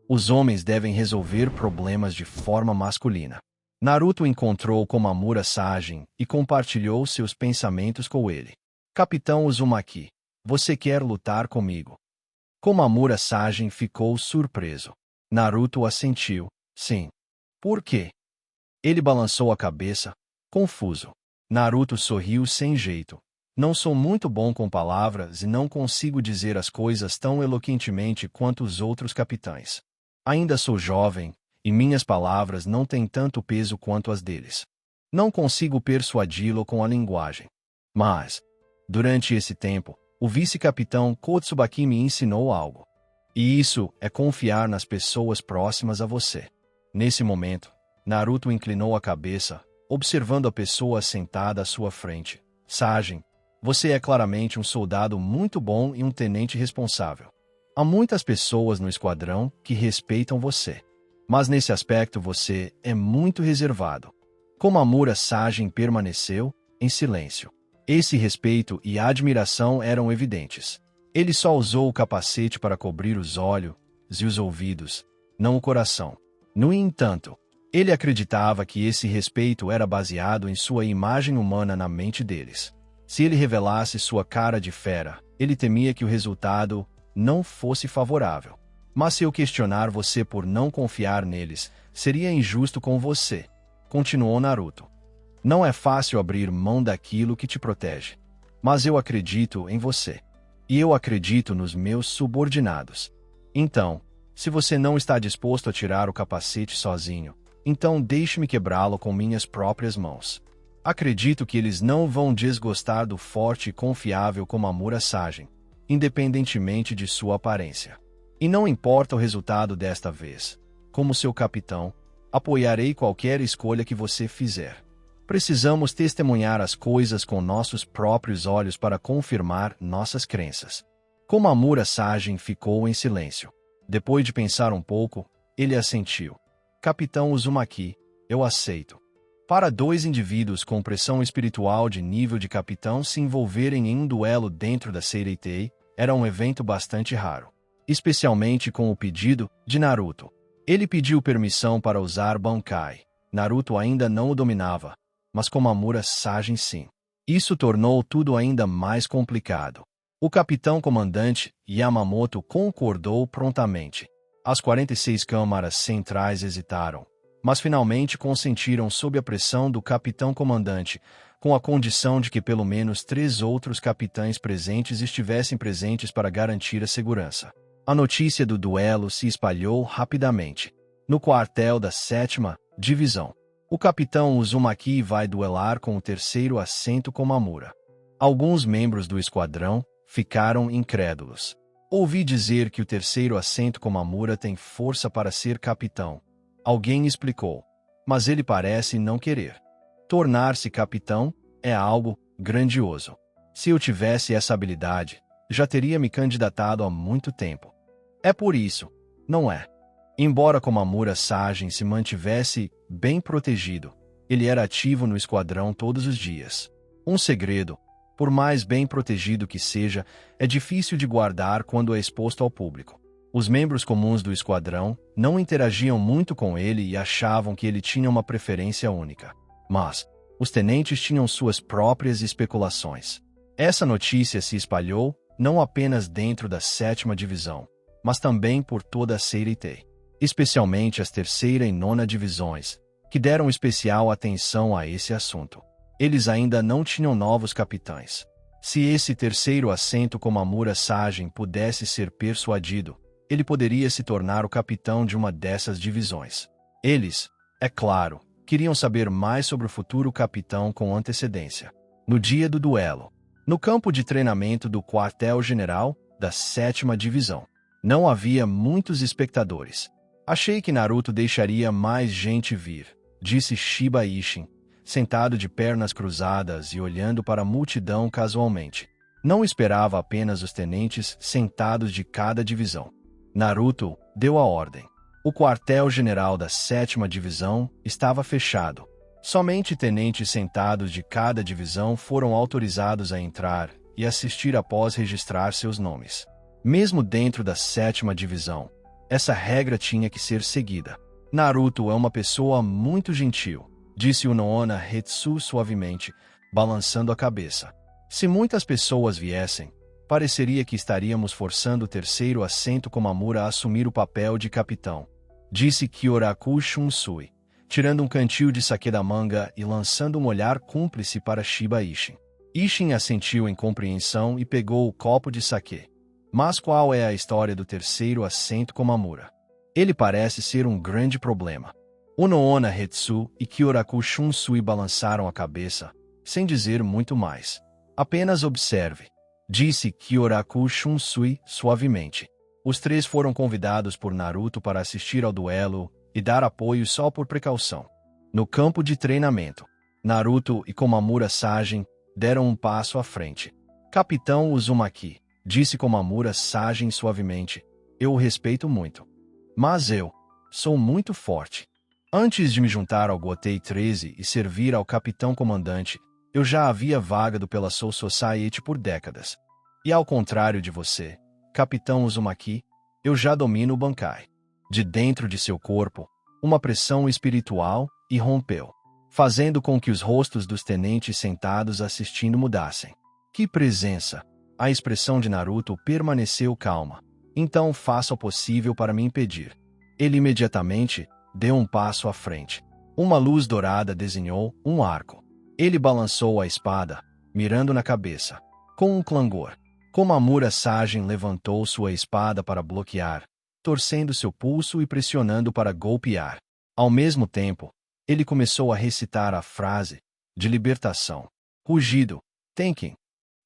S1: Os homens devem resolver problemas de forma masculina. Naruto encontrou Komamura Sagen e compartilhou seus pensamentos com ele. Capitão Uzumaki, você quer lutar comigo? Komamura Sagen ficou surpreso. Naruto assentiu. Sim. Por quê? Ele balançou a cabeça, confuso. Naruto sorriu sem jeito. Não sou muito bom com palavras e não consigo dizer as coisas tão eloquentemente quanto os outros capitães. Ainda sou jovem, e minhas palavras não têm tanto peso quanto as deles. Não consigo persuadi-lo com a linguagem. Mas, durante esse tempo, o vice-capitão Kotsubaki me ensinou algo. E isso é confiar nas pessoas próximas a você. Nesse momento, Naruto inclinou a cabeça, observando a pessoa sentada à sua frente. Sagen, você é claramente um soldado muito bom e um tenente responsável. Há muitas pessoas no esquadrão que respeitam você. Mas nesse aspecto você é muito reservado. Komamura Sagen permaneceu em silêncio. Esse respeito e admiração eram evidentes. Ele só usou o capacete para cobrir os olhos e os ouvidos, não o coração. No entanto, ele acreditava que esse respeito era baseado em sua imagem humana na mente deles. Se ele revelasse sua cara de fera, ele temia que o resultado não fosse favorável. Mas se eu questionar você por não confiar neles, seria injusto com você, continuou Naruto. Não é fácil abrir mão daquilo que te protege. Mas eu acredito em você. E eu acredito nos meus subordinados. Então, se você não está disposto a tirar o capacete sozinho, então deixe-me quebrá-lo com minhas próprias mãos. Acredito que eles não vão desgostar do forte e confiável Komamura Sagen, independentemente de sua aparência. E não importa o resultado desta vez. Como seu capitão, apoiarei qualquer escolha que você fizer. Precisamos testemunhar as coisas com nossos próprios olhos para confirmar nossas crenças. Komamura Sagen ficou em silêncio. Depois de pensar um pouco, ele assentiu. Capitão Uzumaki, eu aceito. Para dois indivíduos com pressão espiritual de nível de capitão se envolverem em um duelo dentro da Seireitei, era um evento bastante raro. Especialmente com o pedido de Naruto. Ele pediu permissão para usar Bankai. Naruto ainda não o dominava, mas Komamura Sajin sim. Isso tornou tudo ainda mais complicado. O capitão comandante Yamamoto concordou prontamente. As 46 câmaras centrais hesitaram, mas finalmente consentiram sob a pressão do capitão comandante, com a condição de que pelo menos 3 outros capitães presentes estivessem presentes para garantir a segurança. A notícia do duelo se espalhou rapidamente. No quartel da 7ª Divisão, o capitão Uzumaki vai duelar com o terceiro assento Komamura. Alguns membros do esquadrão ficaram incrédulos. Ouvi dizer que o terceiro assento Komamura tem força para ser capitão. Alguém explicou, mas ele parece não querer. Tornar-se capitão é algo grandioso. Se eu tivesse essa habilidade, já teria me candidatado há muito tempo. É por isso, não é? Embora Komamura Sajin se mantivesse bem protegido, ele era ativo no esquadrão todos os dias. Um segredo, por mais bem protegido que seja, é difícil de guardar quando é exposto ao público. Os membros comuns do esquadrão não interagiam muito com ele e achavam que ele tinha uma preferência única. Mas os tenentes tinham suas próprias especulações. Essa notícia se espalhou não apenas dentro da 7ª Divisão, mas também por toda a Seireitei, especialmente as 3ª e 9ª Divisões, que deram especial atenção a esse assunto. Eles ainda não tinham novos capitães. Se esse terceiro assento Komamura Sajin pudesse ser persuadido, ele poderia se tornar o capitão de uma dessas divisões. Eles, é claro, queriam saber mais sobre o futuro capitão com antecedência. No dia do duelo, no campo de treinamento do quartel-general da 7ª Divisão, não havia muitos espectadores. Achei que Naruto deixaria mais gente vir, disse Shiba Ishin, sentado de pernas cruzadas e olhando para a multidão casualmente. Não esperava apenas os tenentes sentados de cada divisão. Naruto deu a ordem. O quartel-general da 7ª Divisão estava fechado. Somente tenentes sentados de cada divisão foram autorizados a entrar e assistir após registrar seus nomes. Mesmo dentro da 7ª Divisão, essa regra tinha que ser seguida. Naruto é uma pessoa muito gentil, disse Unoona Hetsu suavemente, balançando a cabeça. Se muitas pessoas viessem, pareceria que estaríamos forçando o terceiro assento Komamura a assumir o papel de capitão, disse Kyoraku Shunsui, tirando um cantil de saquê da manga e lançando um olhar cúmplice para Shiba Ishin. Ishin assentiu em compreensão e pegou o copo de saquê. Mas qual é a história do terceiro assento Komamura? Ele parece ser um grande problema. Unoona Hetsu e Kyoraku Shunsui balançaram a cabeça, sem dizer muito mais. Apenas observe, disse Kyoraku Shunsui suavemente. Os 3 foram convidados por Naruto para assistir ao duelo e dar apoio só por precaução. No campo de treinamento, Naruto e Komamura Sajin deram um passo à frente. Capitão Uzumaki, disse Komamura Sajin suavemente, eu o respeito muito. Mas eu sou muito forte. Antes de me juntar ao Gotei 13 e servir ao capitão comandante, eu já havia vagado pela Soul Society por décadas. E ao contrário de você, capitão Uzumaki, eu já domino o Bankai. De dentro de seu corpo, uma pressão espiritual irrompeu, fazendo com que os rostos dos tenentes sentados assistindo mudassem. Que presença! A expressão de Naruto permaneceu calma. Então faça o possível para me impedir. Ele imediatamente deu um passo à frente. Uma luz dourada desenhou um arco. Ele balançou a espada, mirando na cabeça. Com um clangor, Komamura Sajin levantou sua espada para bloquear, torcendo seu pulso e pressionando para golpear. Ao mesmo tempo, ele começou a recitar a frase de libertação. Rugido, Tenkin.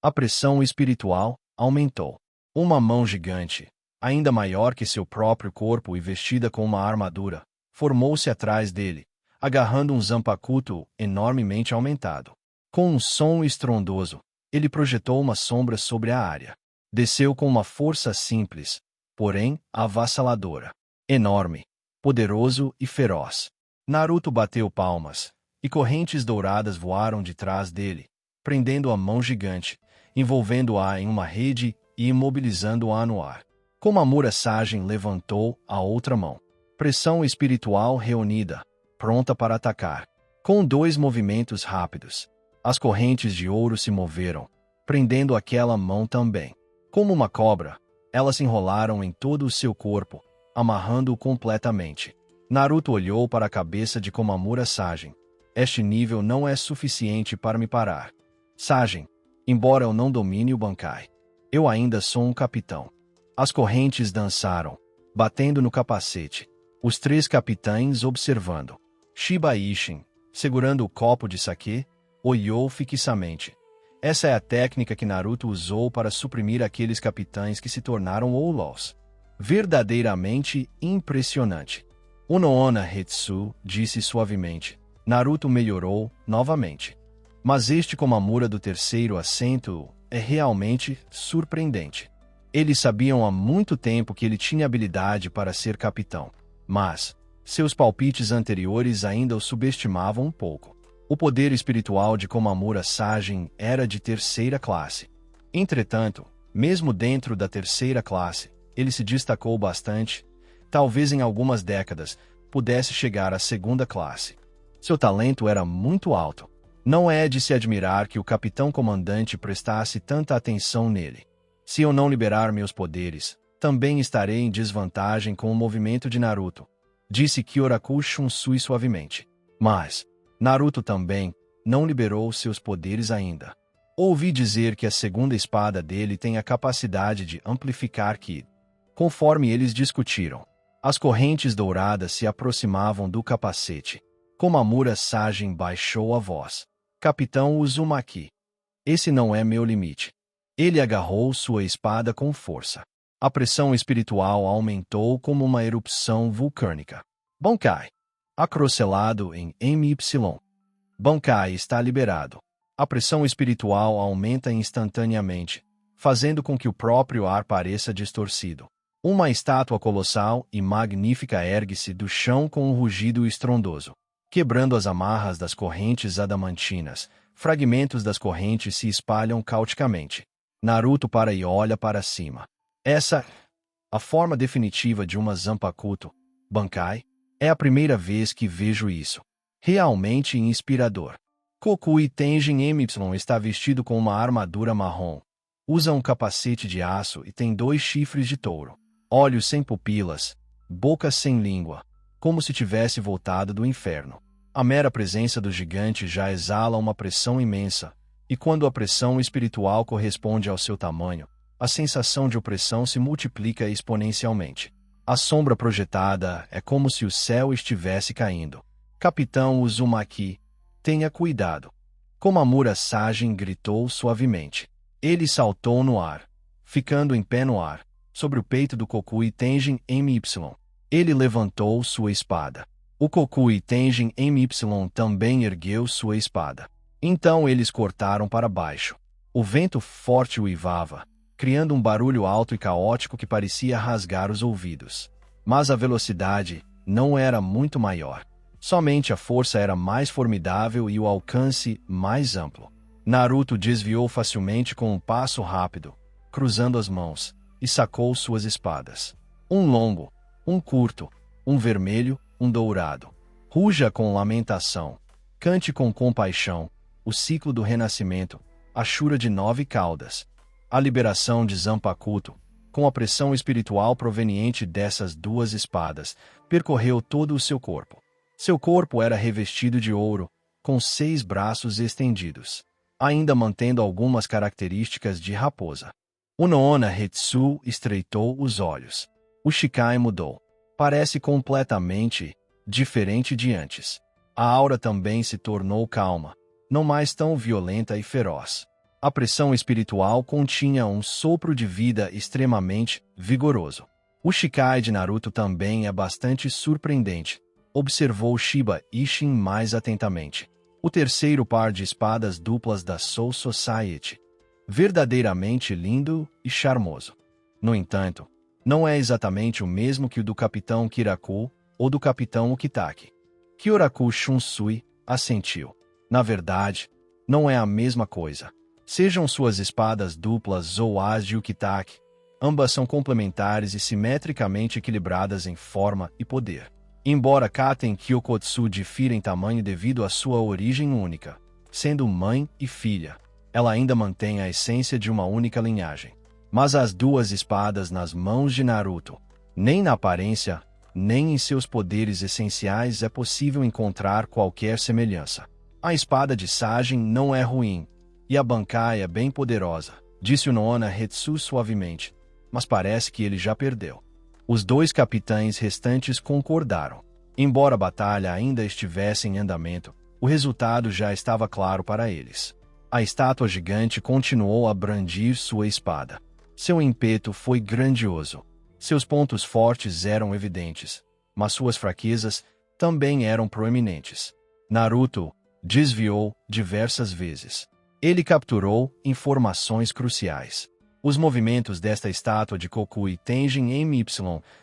S1: A pressão espiritual aumentou. Uma mão gigante, ainda maior que seu próprio corpo e vestida com uma armadura, formou-se atrás dele, agarrando um Zanpakuto enormemente aumentado. Com um som estrondoso, ele projetou uma sombra sobre a área. Desceu com uma força simples, porém avassaladora. Enorme, poderoso e feroz. Naruto bateu palmas, e correntes douradas voaram de trás dele, prendendo a mão gigante, envolvendo-a em uma rede e imobilizando-a no ar. Komamura Sajen levantou a outra mão. Pressão espiritual reunida, pronta para atacar. Com 2 movimentos rápidos, as correntes de ouro se moveram, prendendo aquela mão também. Como uma cobra, elas se enrolaram em todo o seu corpo, amarrando-o completamente. Naruto olhou para a cabeça de Komamura Sajen. Este nível não é suficiente para me parar. Sajen, embora eu não domine o Bankai, eu ainda sou um capitão. As correntes dançaram, batendo no capacete. Os 3 capitães observando. Shiba Ishin, segurando o copo de saquê, olhou fixamente. Essa é a técnica que Naruto usou para suprimir aqueles capitães que se tornaram Outlaws. Verdadeiramente impressionante. Unoona Hetsu disse suavemente. Naruto melhorou novamente. Mas este Komamura do 3º assento é realmente surpreendente. Eles sabiam há muito tempo que ele tinha habilidade para ser capitão. Mas seus palpites anteriores ainda o subestimavam um pouco. O poder espiritual de Komamura Sajen era de 3ª classe. Entretanto, mesmo dentro da 3ª classe, ele se destacou bastante. Talvez em algumas décadas pudesse chegar à 2ª classe. Seu talento era muito alto. Não é de se admirar que o capitão comandante prestasse tanta atenção nele. Se eu não liberar meus poderes, também estarei em desvantagem com o movimento de Naruto, disse Kyoraku Shunsui suavemente. Mas Naruto também não liberou seus poderes ainda. Ouvi dizer que a 2ª espada dele tem a capacidade de amplificar Ki. Conforme eles discutiram, as correntes douradas se aproximavam do capacete. Komamura Sajen baixou a voz. Capitão Uzumaki. Esse não é meu limite. Ele agarrou sua espada com força. A pressão espiritual aumentou como uma erupção vulcânica. Bankai. Acrocelado em MY. Bankai está liberado. A pressão espiritual aumenta instantaneamente, fazendo com que o próprio ar pareça distorcido. Uma estátua colossal e magnífica ergue-se do chão com um rugido estrondoso. Quebrando as amarras das correntes adamantinas, fragmentos das correntes se espalham caoticamente. Naruto para e olha para cima. Essa, a forma definitiva de uma Zanpakuto, Bankai, é a primeira vez que vejo isso. Realmente inspirador. Kokui Tenjin MY está vestido com uma armadura marrom. Usa um capacete de aço e tem 2 chifres de touro. Olhos sem pupilas, boca sem língua, como se tivesse voltado do inferno. A mera presença do gigante já exala uma pressão imensa, e quando a pressão espiritual corresponde ao seu tamanho, a sensação de opressão se multiplica exponencialmente. A sombra projetada é como se o céu estivesse caindo. Capitão Uzumaki, tenha cuidado. Komamura Sajen gritou suavemente. Ele saltou no ar, ficando em pé no ar, sobre o peito do Kokui Tenjin MY. Ele levantou sua espada. O Kokui Tenjin MY também ergueu sua espada. Então eles cortaram para baixo. O vento forte uivava, criando um barulho alto e caótico que parecia rasgar os ouvidos. Mas a velocidade não era muito maior. Somente a força era mais formidável e o alcance mais amplo. Naruto desviou facilmente com um passo rápido, cruzando as mãos, e sacou suas espadas. Um longo, um curto, um vermelho, um dourado. Ruja com lamentação. Cante com compaixão. O ciclo do renascimento. A Shura de 9 caudas. A liberação de Zanpakuto, com a pressão espiritual proveniente dessas 2 espadas, percorreu todo o seu corpo. Seu corpo era revestido de ouro, com 6 braços estendidos, ainda mantendo algumas características de raposa. Unoona Hetsu estreitou os olhos. O Shikai mudou. Parece completamente diferente de antes. A aura também se tornou calma, não mais tão violenta e feroz. A pressão espiritual continha um sopro de vida extremamente vigoroso. O Shikai de Naruto também é bastante surpreendente, observou Shiba Ishin mais atentamente. O 3º par de espadas duplas da Soul Society. Verdadeiramente lindo e charmoso. No entanto, não é exatamente o mesmo que o do Capitão Kiraku ou do Capitão Ukitake. Kyoraku Shunsui, assentiu. Na verdade, não é a mesma coisa. Sejam suas espadas duplas ou as de Ukitake, ambas são complementares e simetricamente equilibradas em forma e poder. Embora Katen Kyokotsu difira em tamanho devido à sua origem única, sendo mãe e filha, ela ainda mantém a essência de uma única linhagem. Mas as duas espadas nas mãos de Naruto, nem na aparência, nem em seus poderes essenciais é possível encontrar qualquer semelhança. A espada de Sajin não é ruim, e a Bankai é bem poderosa, disse o Noona Hetsu suavemente, mas parece que ele já perdeu. Os dois capitães restantes concordaram. Embora a batalha ainda estivesse em andamento, o resultado já estava claro para eles. A estátua gigante continuou a brandir sua espada. Seu ímpeto foi grandioso. Seus pontos fortes eram evidentes, mas suas fraquezas também eram proeminentes. Naruto desviou diversas vezes. Ele capturou informações cruciais. Os movimentos desta estátua de Kokui Tenjin MY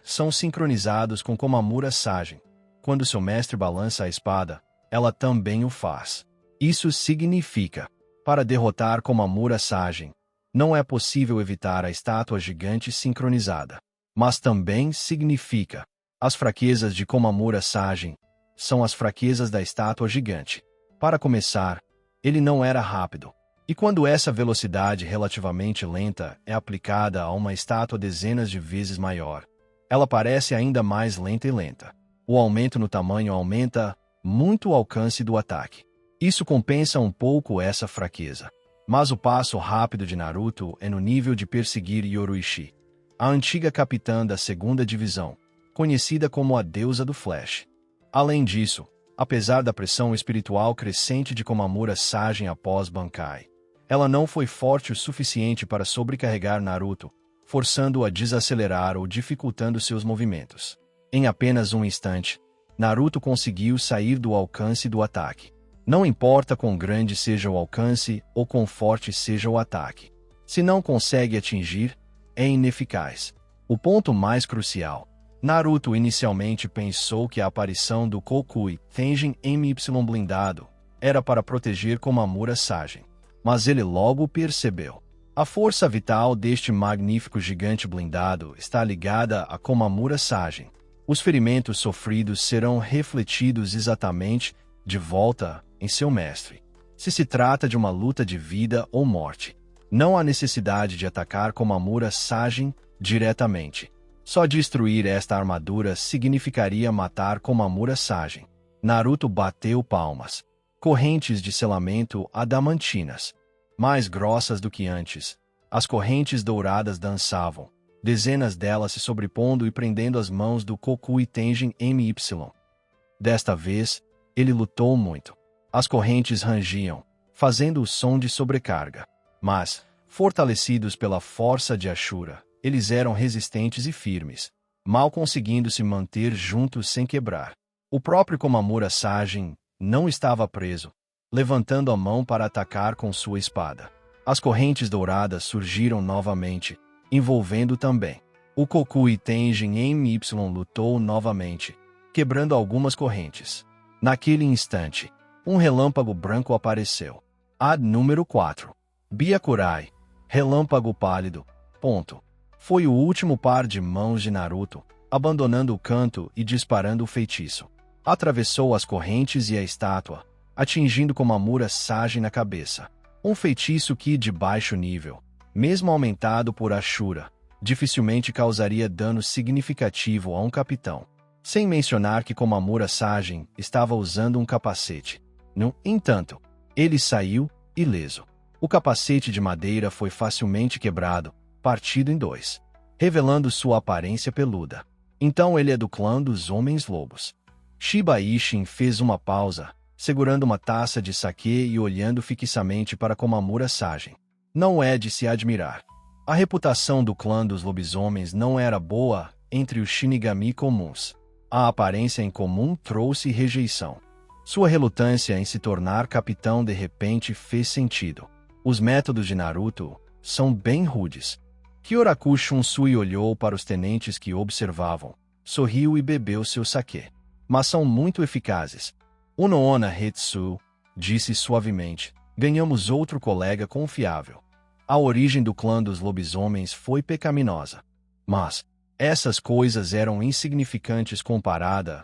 S1: são sincronizados com Komamura Sajin. Quando seu mestre balança a espada, ela também o faz. Isso significa, para derrotar Komamura Sajin, não é possível evitar a estátua gigante sincronizada. Mas também significa, as fraquezas de Komamura Sajin são as fraquezas da estátua gigante. Para começar, ele não era rápido. E quando essa velocidade relativamente lenta é aplicada a uma estátua dezenas de vezes maior, ela parece ainda mais lenta e lenta. O aumento no tamanho aumenta muito o alcance do ataque. Isso compensa um pouco essa fraqueza. Mas o passo rápido de Naruto é no nível de perseguir Yoruichi, a antiga capitã da 2ª Divisão, conhecida como a deusa do Flash. Além disso, apesar da pressão espiritual crescente de Komamura Sajin após Bankai, ela não foi forte o suficiente para sobrecarregar Naruto, forçando-o a desacelerar ou dificultando seus movimentos. Em apenas um instante, Naruto conseguiu sair do alcance do ataque. Não importa quão grande seja o alcance ou quão forte seja o ataque. Se não consegue atingir, é ineficaz. O ponto mais crucial. Naruto inicialmente pensou que a aparição do Kokui Tenjin MY blindado era para proteger Komamura Sajin. Mas ele logo percebeu. A força vital deste magnífico gigante blindado está ligada a Komamura Sajin. Os ferimentos sofridos serão refletidos exatamente de volta em seu mestre. Se trata de uma luta de vida ou morte, não há necessidade de atacar Komamura Sajin diretamente. Só destruir esta armadura significaria matar Komamura Sajin. Naruto bateu palmas. Correntes de selamento adamantinas, mais grossas do que antes. As correntes douradas dançavam, dezenas delas se sobrepondo e prendendo as mãos do Kokui Tenjin MY. Desta vez, ele lutou muito. As correntes rangiam, fazendo o som de sobrecarga. Mas, fortalecidos pela força de Ashura, eles eram resistentes e firmes, mal conseguindo se manter juntos sem quebrar. O próprio Komamura Sajin não estava preso, levantando a mão para atacar com sua espada. As correntes douradas surgiram novamente, envolvendo também. O Kokui Tenjin MY lutou novamente, quebrando algumas correntes. Naquele instante, um relâmpago branco apareceu. Ad número 4. Byakurai. Relâmpago pálido. Ponto. Foi o último par de mãos de Naruto, abandonando o canto e disparando o feitiço. Atravessou as correntes e a estátua, atingindo Komamura Sajin na cabeça. Um feitiço que, de baixo nível, mesmo aumentado por Ashura, dificilmente causaria dano significativo a um capitão. Sem mencionar que Komamura Sajin estava usando um capacete. No entanto, ele saiu ileso. O capacete de madeira foi facilmente quebrado, partido em dois, revelando sua aparência peluda. Então ele é do clã dos Homens-Lobos. Shiba Ishin fez uma pausa, segurando uma taça de saquê e olhando fixamente para Komamura Sajin. Não é de se admirar. A reputação do clã dos lobisomens não era boa entre os Shinigami comuns. A aparência em comum trouxe rejeição. Sua relutância em se tornar capitão de repente fez sentido. Os métodos de Naruto são bem rudes. Kyoraku Shunsui olhou para os tenentes que observavam, sorriu e bebeu seu saquê. Mas são muito eficazes. O Noona Hetsu disse suavemente: ganhamos outro colega confiável. A origem do clã dos lobisomens foi pecaminosa. Mas essas coisas eram insignificantes comparadas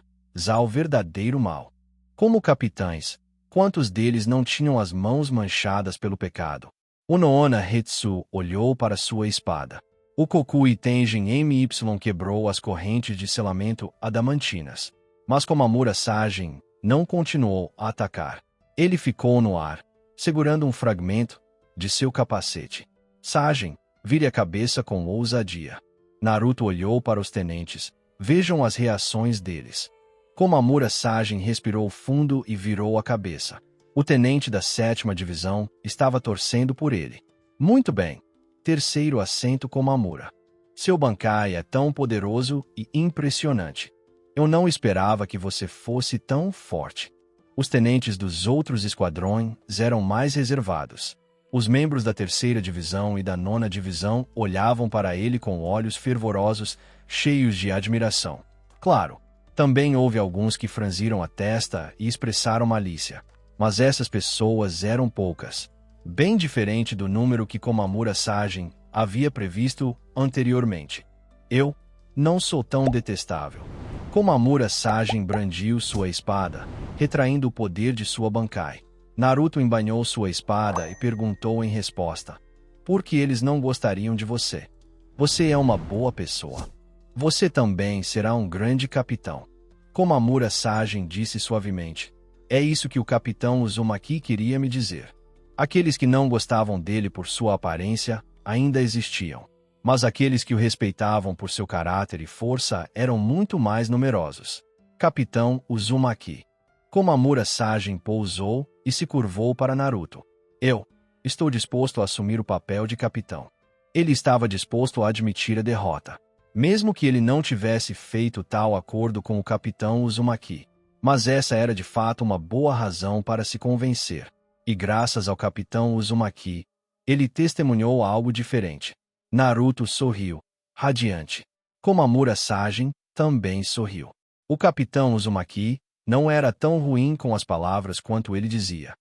S1: ao verdadeiro mal. Como capitães, quantos deles não tinham as mãos manchadas pelo pecado? O Noona Hetsu olhou para sua espada. O Kokui Tenjin My quebrou as correntes de selamento adamantinas. Mas Komamura Sajin não continuou a atacar. Ele ficou no ar, segurando um fragmento de seu capacete. Sajin, vire a cabeça com ousadia. Naruto olhou para os tenentes. Vejam as reações deles. Komamura Sajin respirou fundo e virou a cabeça. O tenente da 7ª divisão estava torcendo por ele. Muito bem. Terceiro assento Komamura. Seu Bankai é tão poderoso e impressionante. Eu não esperava que você fosse tão forte. Os tenentes dos outros esquadrões eram mais reservados. Os membros da 3ª divisão e da 9ª divisão olhavam para ele com olhos fervorosos, cheios de admiração. Claro, também houve alguns que franziram a testa e expressaram malícia. Mas essas pessoas eram poucas. Bem diferente do número que Komamura Sajin havia previsto anteriormente. Eu não sou tão detestável. Komamura Sajin brandiu sua espada, retraindo o poder de sua Bankai. Naruto embainhou sua espada e perguntou em resposta: por que eles não gostariam de você? Você é uma boa pessoa. Você também será um grande capitão. Komamura Sajin disse suavemente: é isso que o capitão Uzumaki queria me dizer. Aqueles que não gostavam dele por sua aparência ainda existiam. Mas aqueles que o respeitavam por seu caráter e força eram muito mais numerosos. Capitão Uzumaki. Komamura Sajin pousou e se curvou para Naruto. Eu estou disposto a assumir o papel de capitão. Ele estava disposto a admitir a derrota, mesmo que ele não tivesse feito tal acordo com o capitão Uzumaki. Mas essa era de fato uma boa razão para se convencer. E graças ao capitão Uzumaki, ele testemunhou algo diferente. Naruto sorriu, radiante. Komamura Sajin também sorriu. O capitão Uzumaki não era tão ruim com as palavras quanto ele dizia.